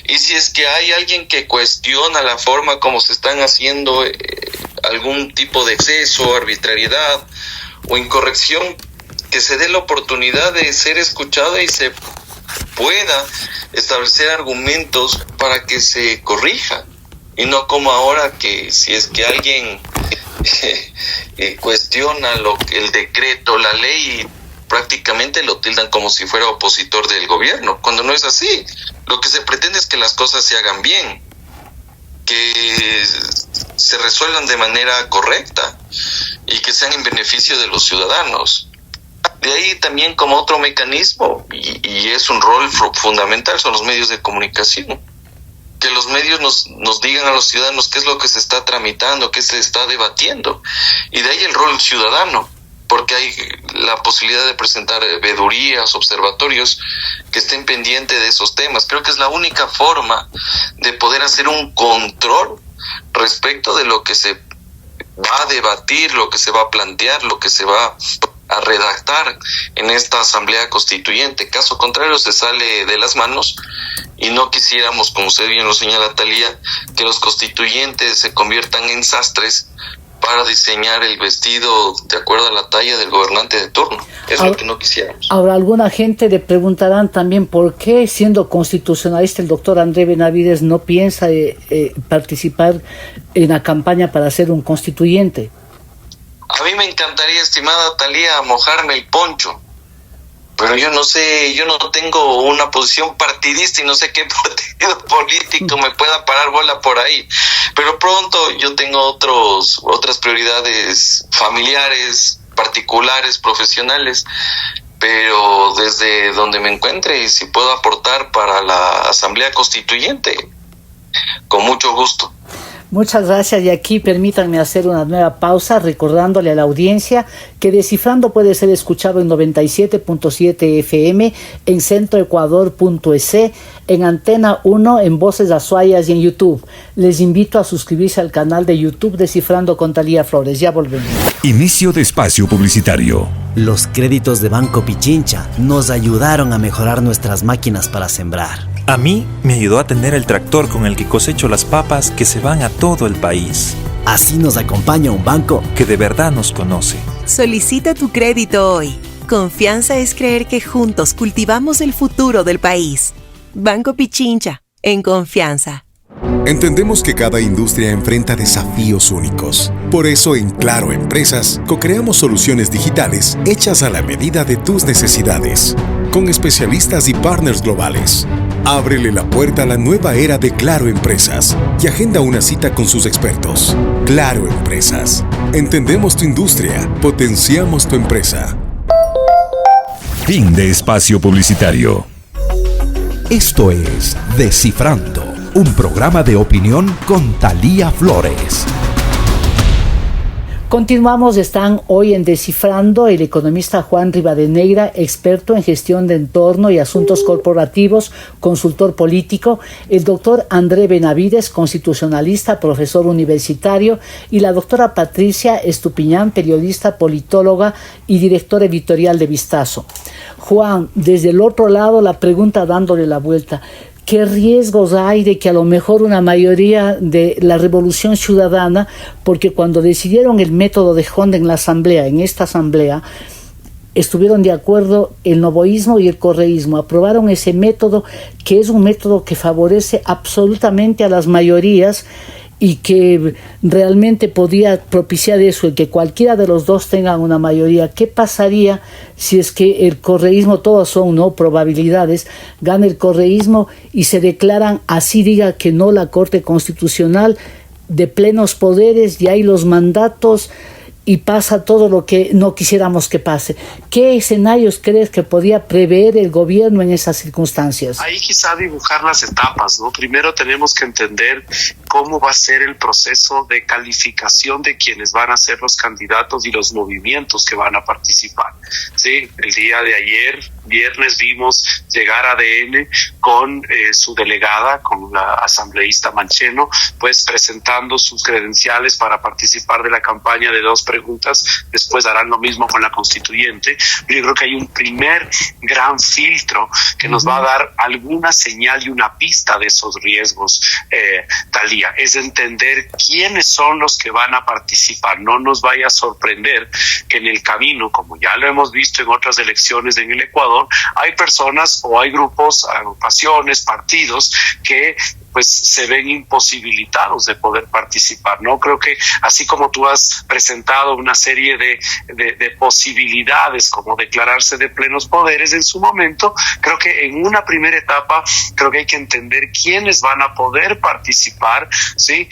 Y si es que hay alguien que cuestiona la forma como se están haciendo algún tipo de exceso, arbitrariedad o incorrección, que se dé la oportunidad de ser escuchada y se pueda establecer argumentos para que se corrija, y no como ahora, que si es que alguien cuestiona el decreto, la ley, prácticamente lo tildan como si fuera opositor del gobierno, cuando no es así. Lo que se pretende es que las cosas se hagan bien, que se resuelvan de manera correcta y que sean en beneficio de los ciudadanos. De ahí también, como otro mecanismo, y es un rol fundamental, son los medios de comunicación. Que los medios nos digan a los ciudadanos qué es lo que se está tramitando, qué se está debatiendo. Y de ahí el rol ciudadano, porque hay la posibilidad de presentar veedurías, observatorios que estén pendientes de esos temas. Creo que es la única forma de poder hacer un control respecto de lo que se va a debatir, lo que se va a plantear, lo que se va a redactar en esta Asamblea Constituyente. Caso contrario, se sale de las manos, y no quisiéramos, como usted bien lo señala, Talía, que los constituyentes se conviertan en sastres para diseñar el vestido de acuerdo a la talla del gobernante de turno. Es lo que no quisiéramos. Ahora, alguna gente le preguntarán también por qué, siendo constitucionalista, el doctor André Benavides no piensa participar en la campaña para ser un constituyente. A mí me encantaría, estimada Talía, mojarme el poncho, pero yo no sé, yo no tengo una posición partidista y no sé qué partido político me pueda parar bola por ahí. Pero pronto yo tengo otras prioridades familiares, particulares, profesionales, pero desde donde me encuentre, y si puedo aportar para la Asamblea Constituyente, con mucho gusto. Muchas gracias, y aquí permítanme hacer una nueva pausa recordándole a la audiencia que Descifrando puede ser escuchado en 97.7 FM, en centroecuador.es, en Antena 1, en Voces Azuayas y en YouTube. Les invito a suscribirse al canal de YouTube Descifrando con Talía Flores. Ya volvemos. Inicio de espacio publicitario. Los créditos de Banco Pichincha nos ayudaron a mejorar nuestras máquinas para sembrar. A mí me ayudó a tener el tractor con el que cosecho las papas que se van a todo el país. Así nos acompaña un banco que de verdad nos conoce. Solicita tu crédito hoy. Confianza es creer que juntos cultivamos el futuro del país. Banco Pichincha, en confianza. Entendemos que cada industria enfrenta desafíos únicos. Por eso en Claro Empresas co-creamos soluciones digitales hechas a la medida de tus necesidades, con especialistas y partners globales. Ábrele la puerta a la nueva era de Claro Empresas y agenda una cita con sus expertos. Claro Empresas. Entendemos tu industria, potenciamos tu empresa. Fin de espacio publicitario. Esto es Descifrando, un programa de opinión con Talía Flores. Continuamos, están hoy en Descifrando el economista Juan Rivadeneira, experto en gestión de entorno y asuntos corporativos, consultor político, el doctor André Benavides, constitucionalista, profesor universitario, y la doctora Patricia Estupiñán, periodista, politóloga y directora editorial de Vistazo. Juan, desde el otro lado, la pregunta dándole la vuelta: ¿qué riesgos hay de que a lo mejor una mayoría de la Revolución Ciudadana, porque cuando decidieron el método de Honda en esta asamblea, estuvieron de acuerdo el novoísmo y el correísmo, aprobaron ese método, que es un método que favorece absolutamente a las mayorías y que realmente podía propiciar eso, el que cualquiera de los dos tenga una mayoría? ¿Qué pasaría si es que el correísmo, todas son probabilidades, gana el correísmo y se declaran, así diga que no la Corte Constitucional, de plenos poderes, y hay los mandatos y pasa todo lo que no quisiéramos que pase? ¿Qué escenarios crees que podía prever el gobierno en esas circunstancias? Ahí quizá dibujar las etapas, ¿no? Primero tenemos que entender cómo va a ser el proceso de calificación de quienes van a ser los candidatos y los movimientos que van a participar. Sí, el día de ayer, viernes, vimos llegar a ADN con su delegada, con la asambleísta Mancheno, pues presentando sus credenciales para participar de la campaña de 2 preguntas. Después harán lo mismo con la constituyente. Pero yo creo que hay un primer gran filtro que nos va a dar alguna señal y una pista de esos riesgos, Talía. Es entender quiénes son los que van a participar. No nos vaya a sorprender que en el camino, como ya lo hemos visto en otras elecciones en el Ecuador, hay personas o hay grupos, agrupaciones, partidos que pues se ven imposibilitados de poder participar, ¿no? Creo que así como tú has presentado una serie de posibilidades, como declararse de plenos poderes en su momento, creo que en una primera etapa creo que hay que entender quiénes van a poder participar, ¿sí?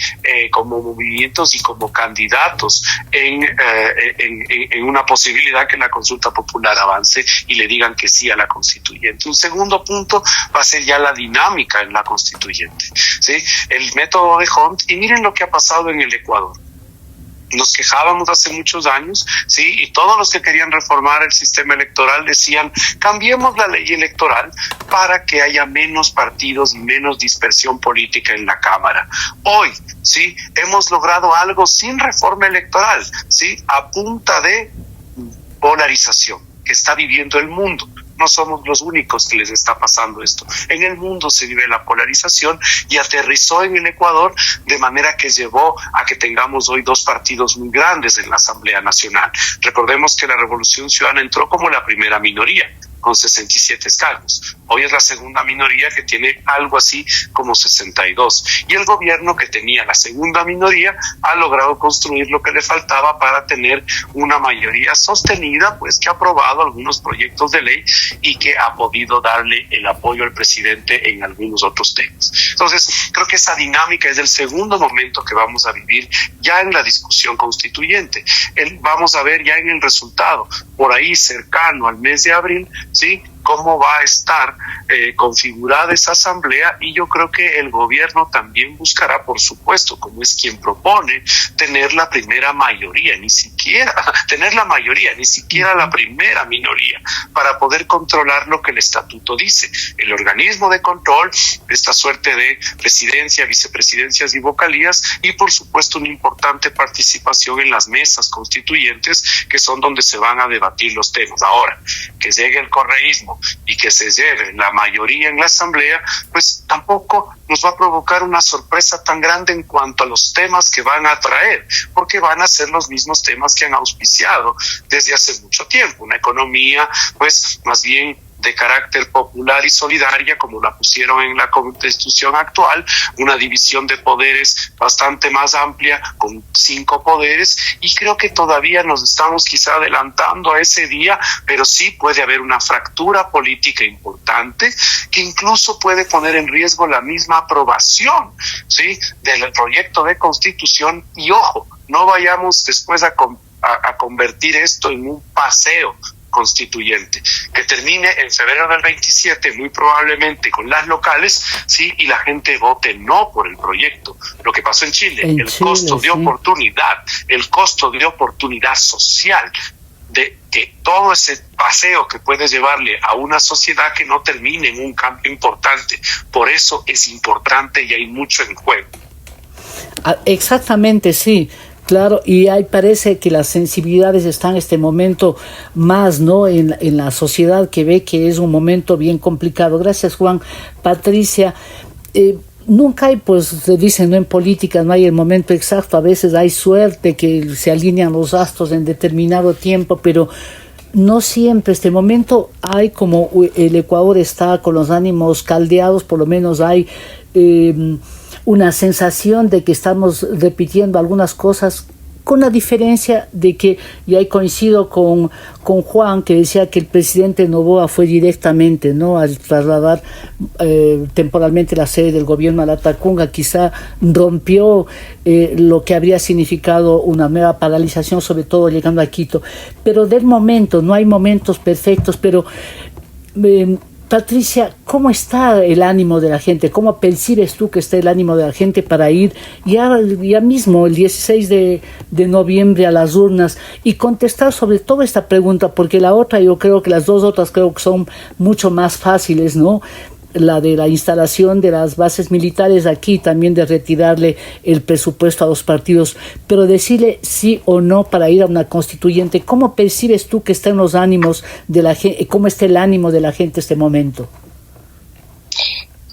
Como movimientos y como candidatos en una posibilidad que la consulta popular avance y le digan que sí a la constituyente. Un segundo punto va a ser ya la dinámica en la constituyente, ¿sí? El método de Hunt, y miren lo que ha pasado en el Ecuador. Nos quejábamos hace muchos años, ¿sí? Y todos los que querían reformar el sistema electoral decían: cambiemos la ley electoral para que haya menos partidos y menos dispersión política en la Cámara. Hoy, ¿sí? Hemos logrado algo sin reforma electoral, ¿sí? A punta de polarización que está viviendo el mundo. No somos los únicos que les está pasando esto. En el mundo se vive la polarización y aterrizó en el Ecuador, de manera que llevó a que tengamos hoy 2 partidos muy grandes en la Asamblea Nacional. Recordemos que la Revolución Ciudadana entró como la primera minoría, con 67 escaños. Hoy es la segunda minoría, que tiene algo así como 62. Y el gobierno, que tenía la segunda minoría, ha logrado construir lo que le faltaba para tener una mayoría sostenida, pues que ha aprobado algunos proyectos de ley y que ha podido darle el apoyo al presidente en algunos otros temas. Entonces, creo que esa dinámica es el segundo momento que vamos a vivir ya en la discusión constituyente. Vamos a ver ya en el resultado, por ahí cercano al mes de abril, ¿sí? cómo va a estar configurada esa asamblea, y yo creo que el gobierno también buscará, por supuesto, como es quien propone, tener la primera mayoría, ni siquiera la primera minoría, para poder controlar lo que el estatuto dice. El organismo de control, esta suerte de presidencia, vicepresidencias y vocalías, y por supuesto una importante participación en las mesas constituyentes, que son donde se van a debatir los temas. Ahora, que llegue el correísmo y que se lleve la mayoría en la asamblea, pues tampoco nos va a provocar una sorpresa tan grande en cuanto a los temas que van a traer, porque van a ser los mismos temas que han auspiciado desde hace mucho tiempo. Una economía, pues, más bien de carácter popular y solidaria, como la pusieron en la Constitución actual, una división de poderes bastante más amplia, con 5 poderes, y creo que todavía nos estamos quizá adelantando a ese día, pero sí puede haber una fractura política importante que incluso puede poner en riesgo la misma aprobación, ¿sí?, del proyecto de Constitución. Y ojo, no vayamos después a convertir esto en un paseo constituyente, que termine en febrero del 27, muy probablemente con las locales, sí, y la gente vote no por el proyecto. Lo que pasó en Chile, costo de oportunidad, el costo de oportunidad social, de que todo ese paseo que puede llevarle a una sociedad que no termine en un cambio importante. Por eso es importante y hay mucho en juego. Exactamente, sí. Claro, y ahí parece que las sensibilidades están en este momento más, ¿no?, en la sociedad, que ve que es un momento bien complicado. Gracias, Juan. Patricia, nunca hay, pues se dicen, ¿no?, en política no hay el momento exacto. A veces hay suerte, que se alinean los astros en determinado tiempo, pero no siempre. Este momento hay, como el Ecuador está con los ánimos caldeados, por lo menos hay una sensación de que estamos repitiendo algunas cosas, con la diferencia de que, y ahí coincido con Juan, que decía que el presidente Noboa fue directamente, ¿no?, al trasladar temporalmente la sede del gobierno a la Tacunga, quizá rompió lo que habría significado una nueva paralización, sobre todo llegando a Quito. Pero del momento, no hay momentos perfectos, pero Patricia, ¿cómo está el ánimo de la gente? ¿Cómo percibes tú que está el ánimo de la gente para ir ya mismo, el 16 de noviembre, a las urnas y contestar sobre todo esta pregunta? Porque la otra, yo creo que las dos otras creo que son mucho más fáciles, ¿no? La de la instalación de las bases militares aquí, también de retirarle el presupuesto a los partidos, pero decirle sí o no para ir a una constituyente. ¿Cómo percibes tú que están los ánimos de la gente? ¿Cómo está el ánimo de la gente en este momento?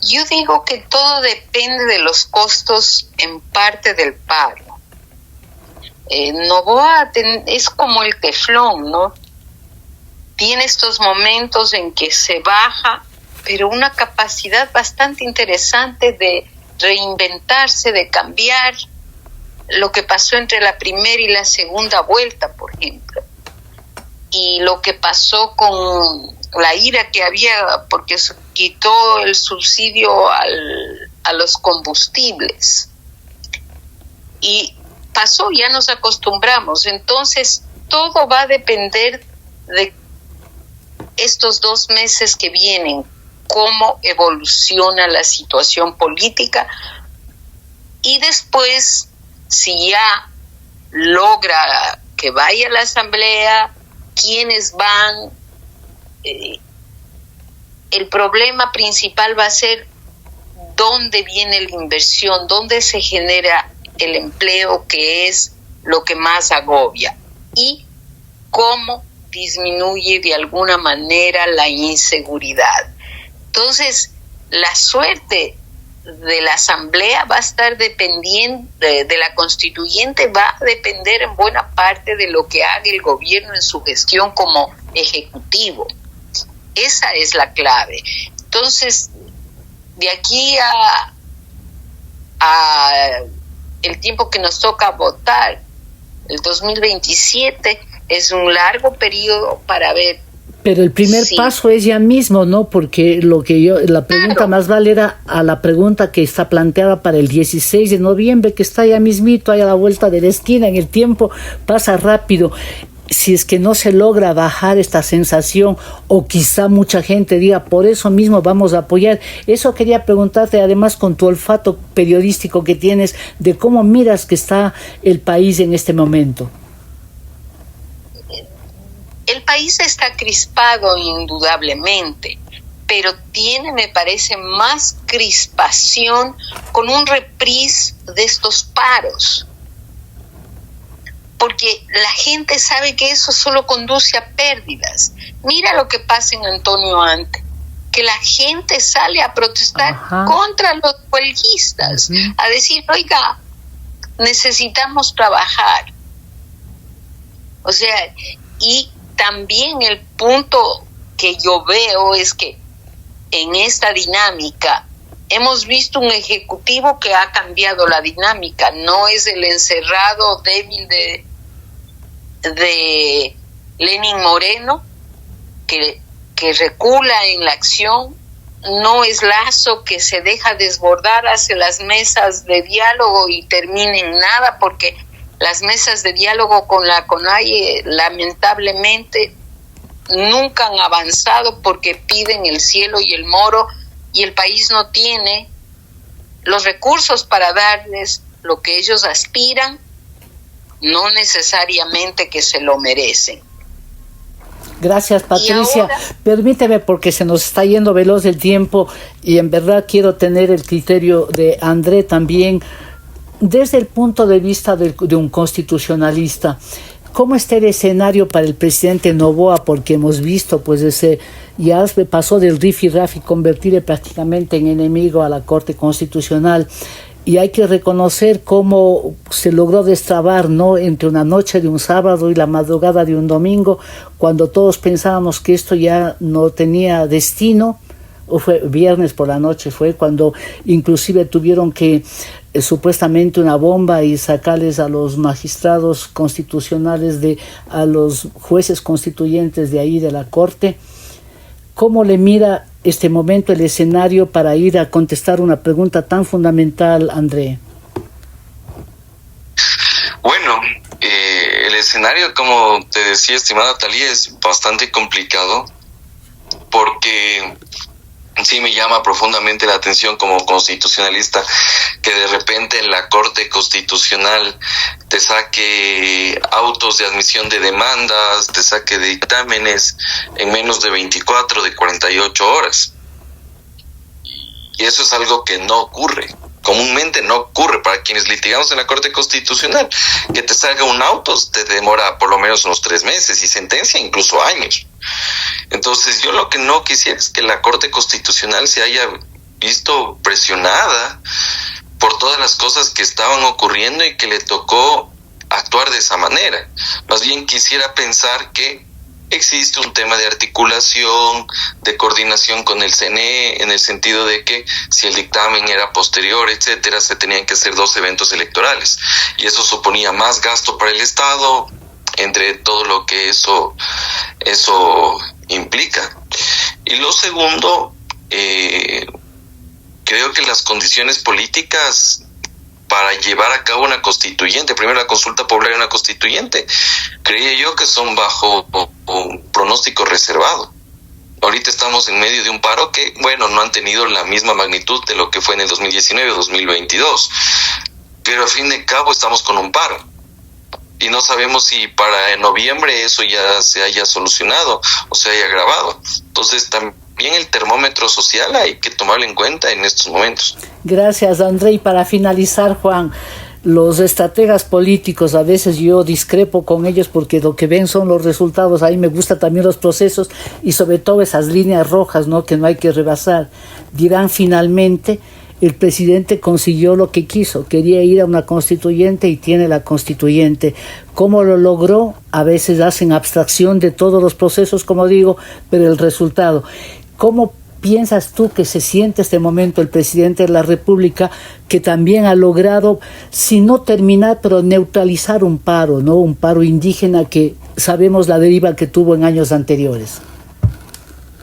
Yo digo que todo depende de los costos en parte del paro. Noboa es como el teflón, ¿no? Tiene estos momentos en que se baja, pero una capacidad bastante interesante de reinventarse, de cambiar lo que pasó entre la primera y la segunda vuelta, por ejemplo. Y lo que pasó con la ira que había porque se quitó el subsidio a los combustibles. Y pasó, ya nos acostumbramos. Entonces, todo va a depender de estos 2 meses que vienen, cómo evoluciona la situación política, y después, si ya logra que vaya a la asamblea, quiénes van. El problema principal va a ser dónde viene la inversión, dónde se genera el empleo, que es lo que más agobia, y cómo disminuye de alguna manera la inseguridad. Entonces, la suerte de la asamblea va a estar dependiendo, de la constituyente va a depender en buena parte de lo que haga el gobierno en su gestión como ejecutivo. Esa es la clave. Entonces, de aquí a el tiempo que nos toca votar, el 2027, es un largo periodo para ver. Pero el primer paso es ya mismo, ¿no? Porque la pregunta más vale era a la pregunta que está planteada para el 16 de noviembre, que está ya mismito, ahí a la vuelta de la esquina. En el tiempo pasa rápido. si es que no se logra bajar esta sensación, o quizá mucha gente diga, por eso mismo vamos a apoyar. Eso quería preguntarte, además con tu olfato periodístico que tienes, de cómo miras que está el país en este momento. El país está crispado indudablemente, pero tiene, me parece, más crispación con un reprise de estos paros. Porque la gente sabe que eso solo conduce a pérdidas. Mira lo que pasa en Antonio Ante, que la gente sale a protestar contra los huelguistas, a decir, oiga, necesitamos trabajar. O sea, y también el punto que yo veo es que en esta dinámica hemos visto un ejecutivo que ha cambiado la dinámica. No es el encerrado débil de Lenín Moreno que recula en la acción. No es Lasso, que se deja desbordar hacia las mesas de diálogo y termina en nada, porque las mesas de diálogo con la CONAIE lamentablemente nunca han avanzado, porque piden el cielo y el moro, y el país no tiene los recursos para darles lo que ellos aspiran, no necesariamente que se lo merecen. Gracias, Patricia. Ahora, permíteme, porque se nos está yendo veloz el tiempo, y en verdad quiero tener el criterio de André también, desde el punto de vista de un constitucionalista. ¿Cómo está el escenario para el presidente Noboa? Porque hemos visto, pues, ya pasó del rifirrafe y convertirle prácticamente en enemigo a la Corte Constitucional. Y hay que reconocer cómo se logró destrabar, ¿no?, entre una noche de un sábado y la madrugada de un domingo, cuando todos pensábamos que esto ya no tenía destino. O fue viernes por la noche, fue cuando inclusive tuvieron que supuestamente una bomba y sacarles a los magistrados constitucionales, a los jueces constituyentes de ahí de la Corte. ¿Cómo le mira este momento el escenario para ir a contestar una pregunta tan fundamental, André? Bueno, el escenario, como te decía, estimada Talía, es bastante complicado, porque sí me llama profundamente la atención como constitucionalista que de repente en la Corte Constitucional te saque autos de admisión de demandas, te saque dictámenes en menos de 24, de 48 horas. Y eso es algo que no ocurre. Comúnmente no ocurre para quienes litigamos en la Corte Constitucional. Que te salga un auto te demora por lo menos unos 3 meses y sentencia incluso años. Entonces yo lo que no quisiera es que la Corte Constitucional se haya visto presionada por todas las cosas que estaban ocurriendo y que le tocó actuar de esa manera. Más bien quisiera pensar que existe un tema de articulación, de coordinación con el CNE, en el sentido de que si el dictamen era posterior, etcétera, se tenían que hacer 2 eventos electorales. Y eso suponía más gasto para el Estado, entre todo lo que eso implica. Y lo segundo, creo que las condiciones políticas para llevar a cabo una constituyente, primero la consulta popular y una constituyente, creía yo que son bajo un pronóstico reservado. Ahorita estamos en medio de un paro que, bueno, no han tenido la misma magnitud de lo que fue en el 2019 o 2022, pero al fin de cabo estamos con un paro. Y no sabemos si para noviembre eso ya se haya solucionado o se haya agravado. Entonces también el termómetro social hay que tomarlo en cuenta en estos momentos. Gracias, André. Y para finalizar, Juan, los estrategas políticos, a veces yo discrepo con ellos porque lo que ven son los resultados. A mí me gustan también los procesos y sobre todo esas líneas rojas, ¿no?, que no hay que rebasar. Dirán finalmente, el presidente consiguió lo que quiso, quería ir a una constituyente y tiene la constituyente. ¿Cómo lo logró? A veces hacen abstracción de todos los procesos, como digo, pero el resultado. ¿Cómo piensas tú que se siente este momento el presidente de la República, que también ha logrado, si no terminar, pero neutralizar un paro, ¿no?, un paro indígena que sabemos la deriva que tuvo en años anteriores?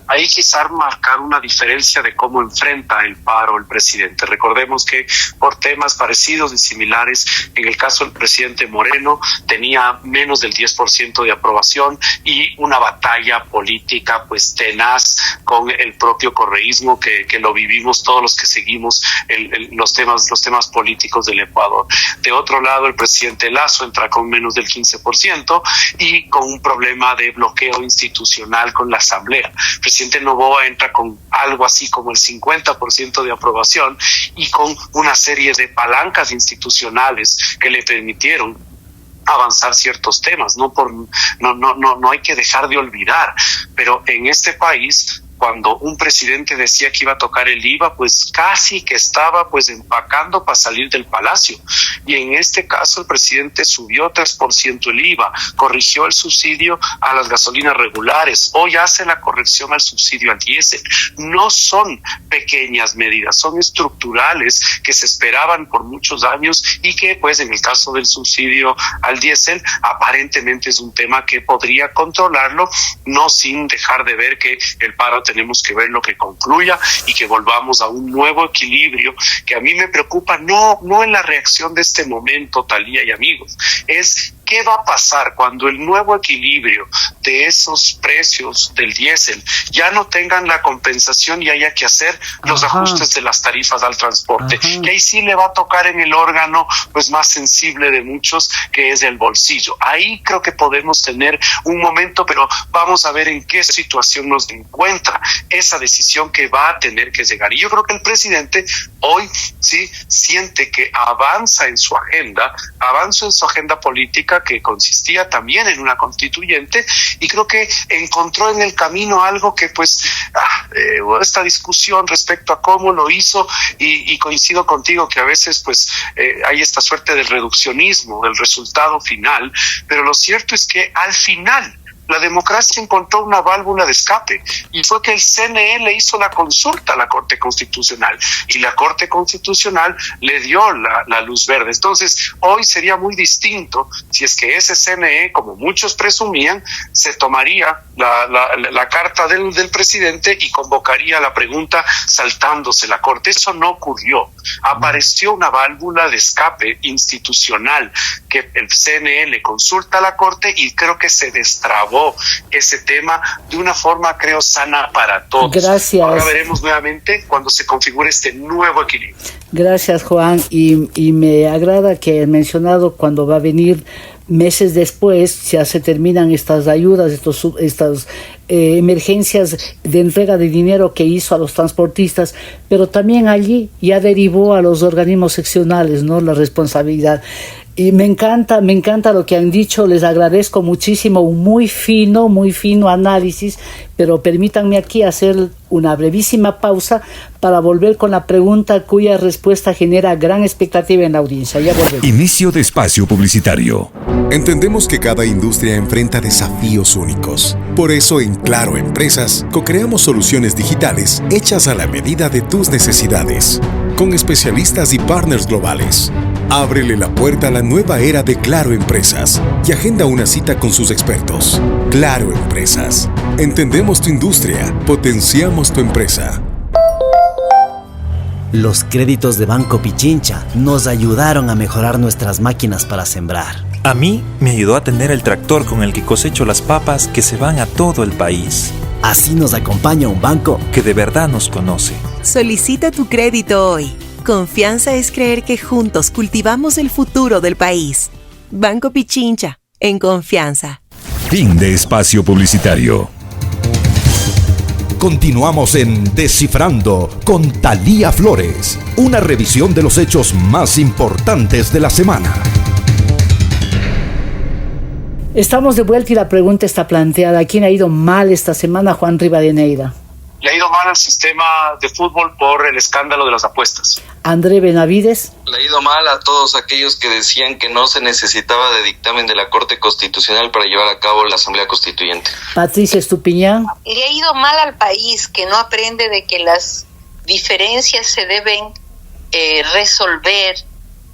hay quizás marcar una diferencia de cómo enfrenta el paro el presidente. Recordemos que por temas parecidos y similares, en el caso del presidente Moreno, tenía menos del 10% de aprobación y una batalla política pues tenaz con el propio correísmo que lo vivimos todos los que seguimos los temas políticos del Ecuador. De otro lado, el presidente Lasso entra con menos del 15% y con un problema de bloqueo institucional con la Asamblea. El presidente Noboa entra con algo así como el 50% de aprobación y con una serie de palancas institucionales que le permitieron avanzar ciertos temas. No hay que dejar de olvidar, pero en este país, cuando un presidente decía que iba a tocar el IVA, pues casi que estaba pues empacando para salir del palacio. Y en este caso el presidente subió 3% el IVA, corrigió el subsidio a las gasolinas regulares, hoy hace la corrección al subsidio al diésel. No son pequeñas medidas, son estructurales que se esperaban por muchos años y que pues en el caso del subsidio al diésel aparentemente es un tema que podría controlarlo, no sin dejar de ver que el paro tenemos que ver lo que concluya y que volvamos a un nuevo equilibrio, que a mí me preocupa no en la reacción de este momento, Talía y amigos, es ¿qué va a pasar cuando el nuevo equilibrio de esos precios del diésel ya no tengan la compensación y haya que hacer los ajustes de las tarifas al transporte? Que ahí sí le va a tocar en el órgano pues más sensible de muchos, que es el bolsillo. Ahí creo que podemos tener un momento, pero vamos a ver en qué situación nos encuentra esa decisión que va a tener que llegar. Y yo creo que el presidente hoy sí siente que avanza en su agenda política, que consistía también en una constituyente, y creo que encontró en el camino algo que pues esta discusión respecto a cómo lo hizo, y coincido contigo que a veces pues hay esta suerte del reduccionismo del resultado final, pero lo cierto es que al final la democracia encontró una válvula de escape, y fue que el CNE le hizo la consulta a la Corte Constitucional y la Corte Constitucional le dio la luz verde. Entonces, hoy sería muy distinto si es que ese CNE, como muchos presumían, se tomaría la carta del presidente y convocaría la pregunta saltándose la Corte. Eso no ocurrió. Apareció una válvula de escape institucional que el CNE le consulta a la Corte, y creo que se destrabó ese tema de una forma, creo, sana para todos. Gracias. Ahora veremos nuevamente cuando se configure este nuevo equilibrio. Gracias, Juan, y me agrada que has mencionado cuando va a venir meses después, ya se terminan estas ayudas, estas emergencias de entrega de dinero que hizo a los transportistas, pero también allí ya derivó a los organismos seccionales, ¿no?, la responsabilidad. Y me encanta lo que han dicho, les agradezco muchísimo, un muy fino análisis, pero permítanme aquí hacer una brevísima pausa para volver con la pregunta cuya respuesta genera gran expectativa en la audiencia. Ya volvemos. Inicio de espacio publicitario. Entendemos que cada industria enfrenta desafíos únicos. Por eso en Claro Empresas co-creamos soluciones digitales hechas a la medida de tus necesidades, con especialistas y partners globales. Ábrele la puerta a la nueva era de Claro Empresas y agenda una cita con sus expertos. Claro Empresas. Entendemos tu industria, potenciamos tu empresa. Los créditos de Banco Pichincha nos ayudaron a mejorar nuestras máquinas para sembrar. A mí me ayudó a tener el tractor con el que cosecho las papas que se van a todo el país. Así nos acompaña un banco que de verdad nos conoce. Solicita tu crédito hoy. Confianza es creer que juntos cultivamos el futuro del país. Banco Pichincha, en confianza. Fin de espacio publicitario. Continuamos en Descifrando con Talía Flores, una revisión de los hechos más importantes de la semana. Estamos de vuelta y la pregunta está planteada. ¿A quién ha ido mal esta semana, Juan Rivadeneira? Le ha ido mal al sistema de fútbol por el escándalo de las apuestas. André Benavides. Le ha ido mal a todos aquellos que decían que no se necesitaba de dictamen de la Corte Constitucional para llevar a cabo la Asamblea Constituyente. Patricia Estupiñán. Le ha ido mal al país, que no aprende de que las diferencias se deben resolver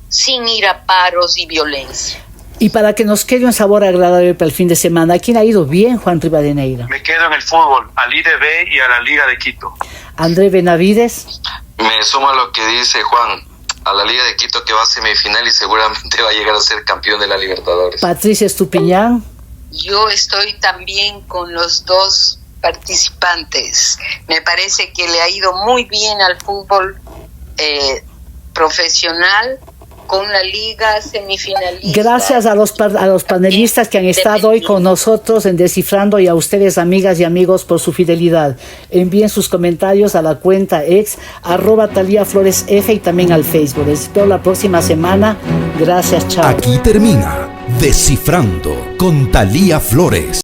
sin ir a paros y violencia. Y para que nos quede un sabor agradable para el fin de semana, ¿a quién ha ido bien, Juan Rivadeneira? Me quedo en el fútbol, al IDB y a la Liga de Quito. André Benavides. Me sumo a lo que dice Juan, a la Liga de Quito, que va a semifinal y seguramente va a llegar a ser campeón de la Libertadores. Patricia Estupiñán. Yo estoy también con los dos participantes. Me parece que le ha ido muy bien al fútbol profesional, con la liga semifinalista. Gracias a los panelistas que han estado hoy con nosotros en Descifrando, y a ustedes, amigas y amigos, por su fidelidad. Envíen sus comentarios a la cuenta ex @TaliaFloresF y también al Facebook. Les espero la próxima semana. Gracias, chao. Aquí termina Descifrando con Talía Flores.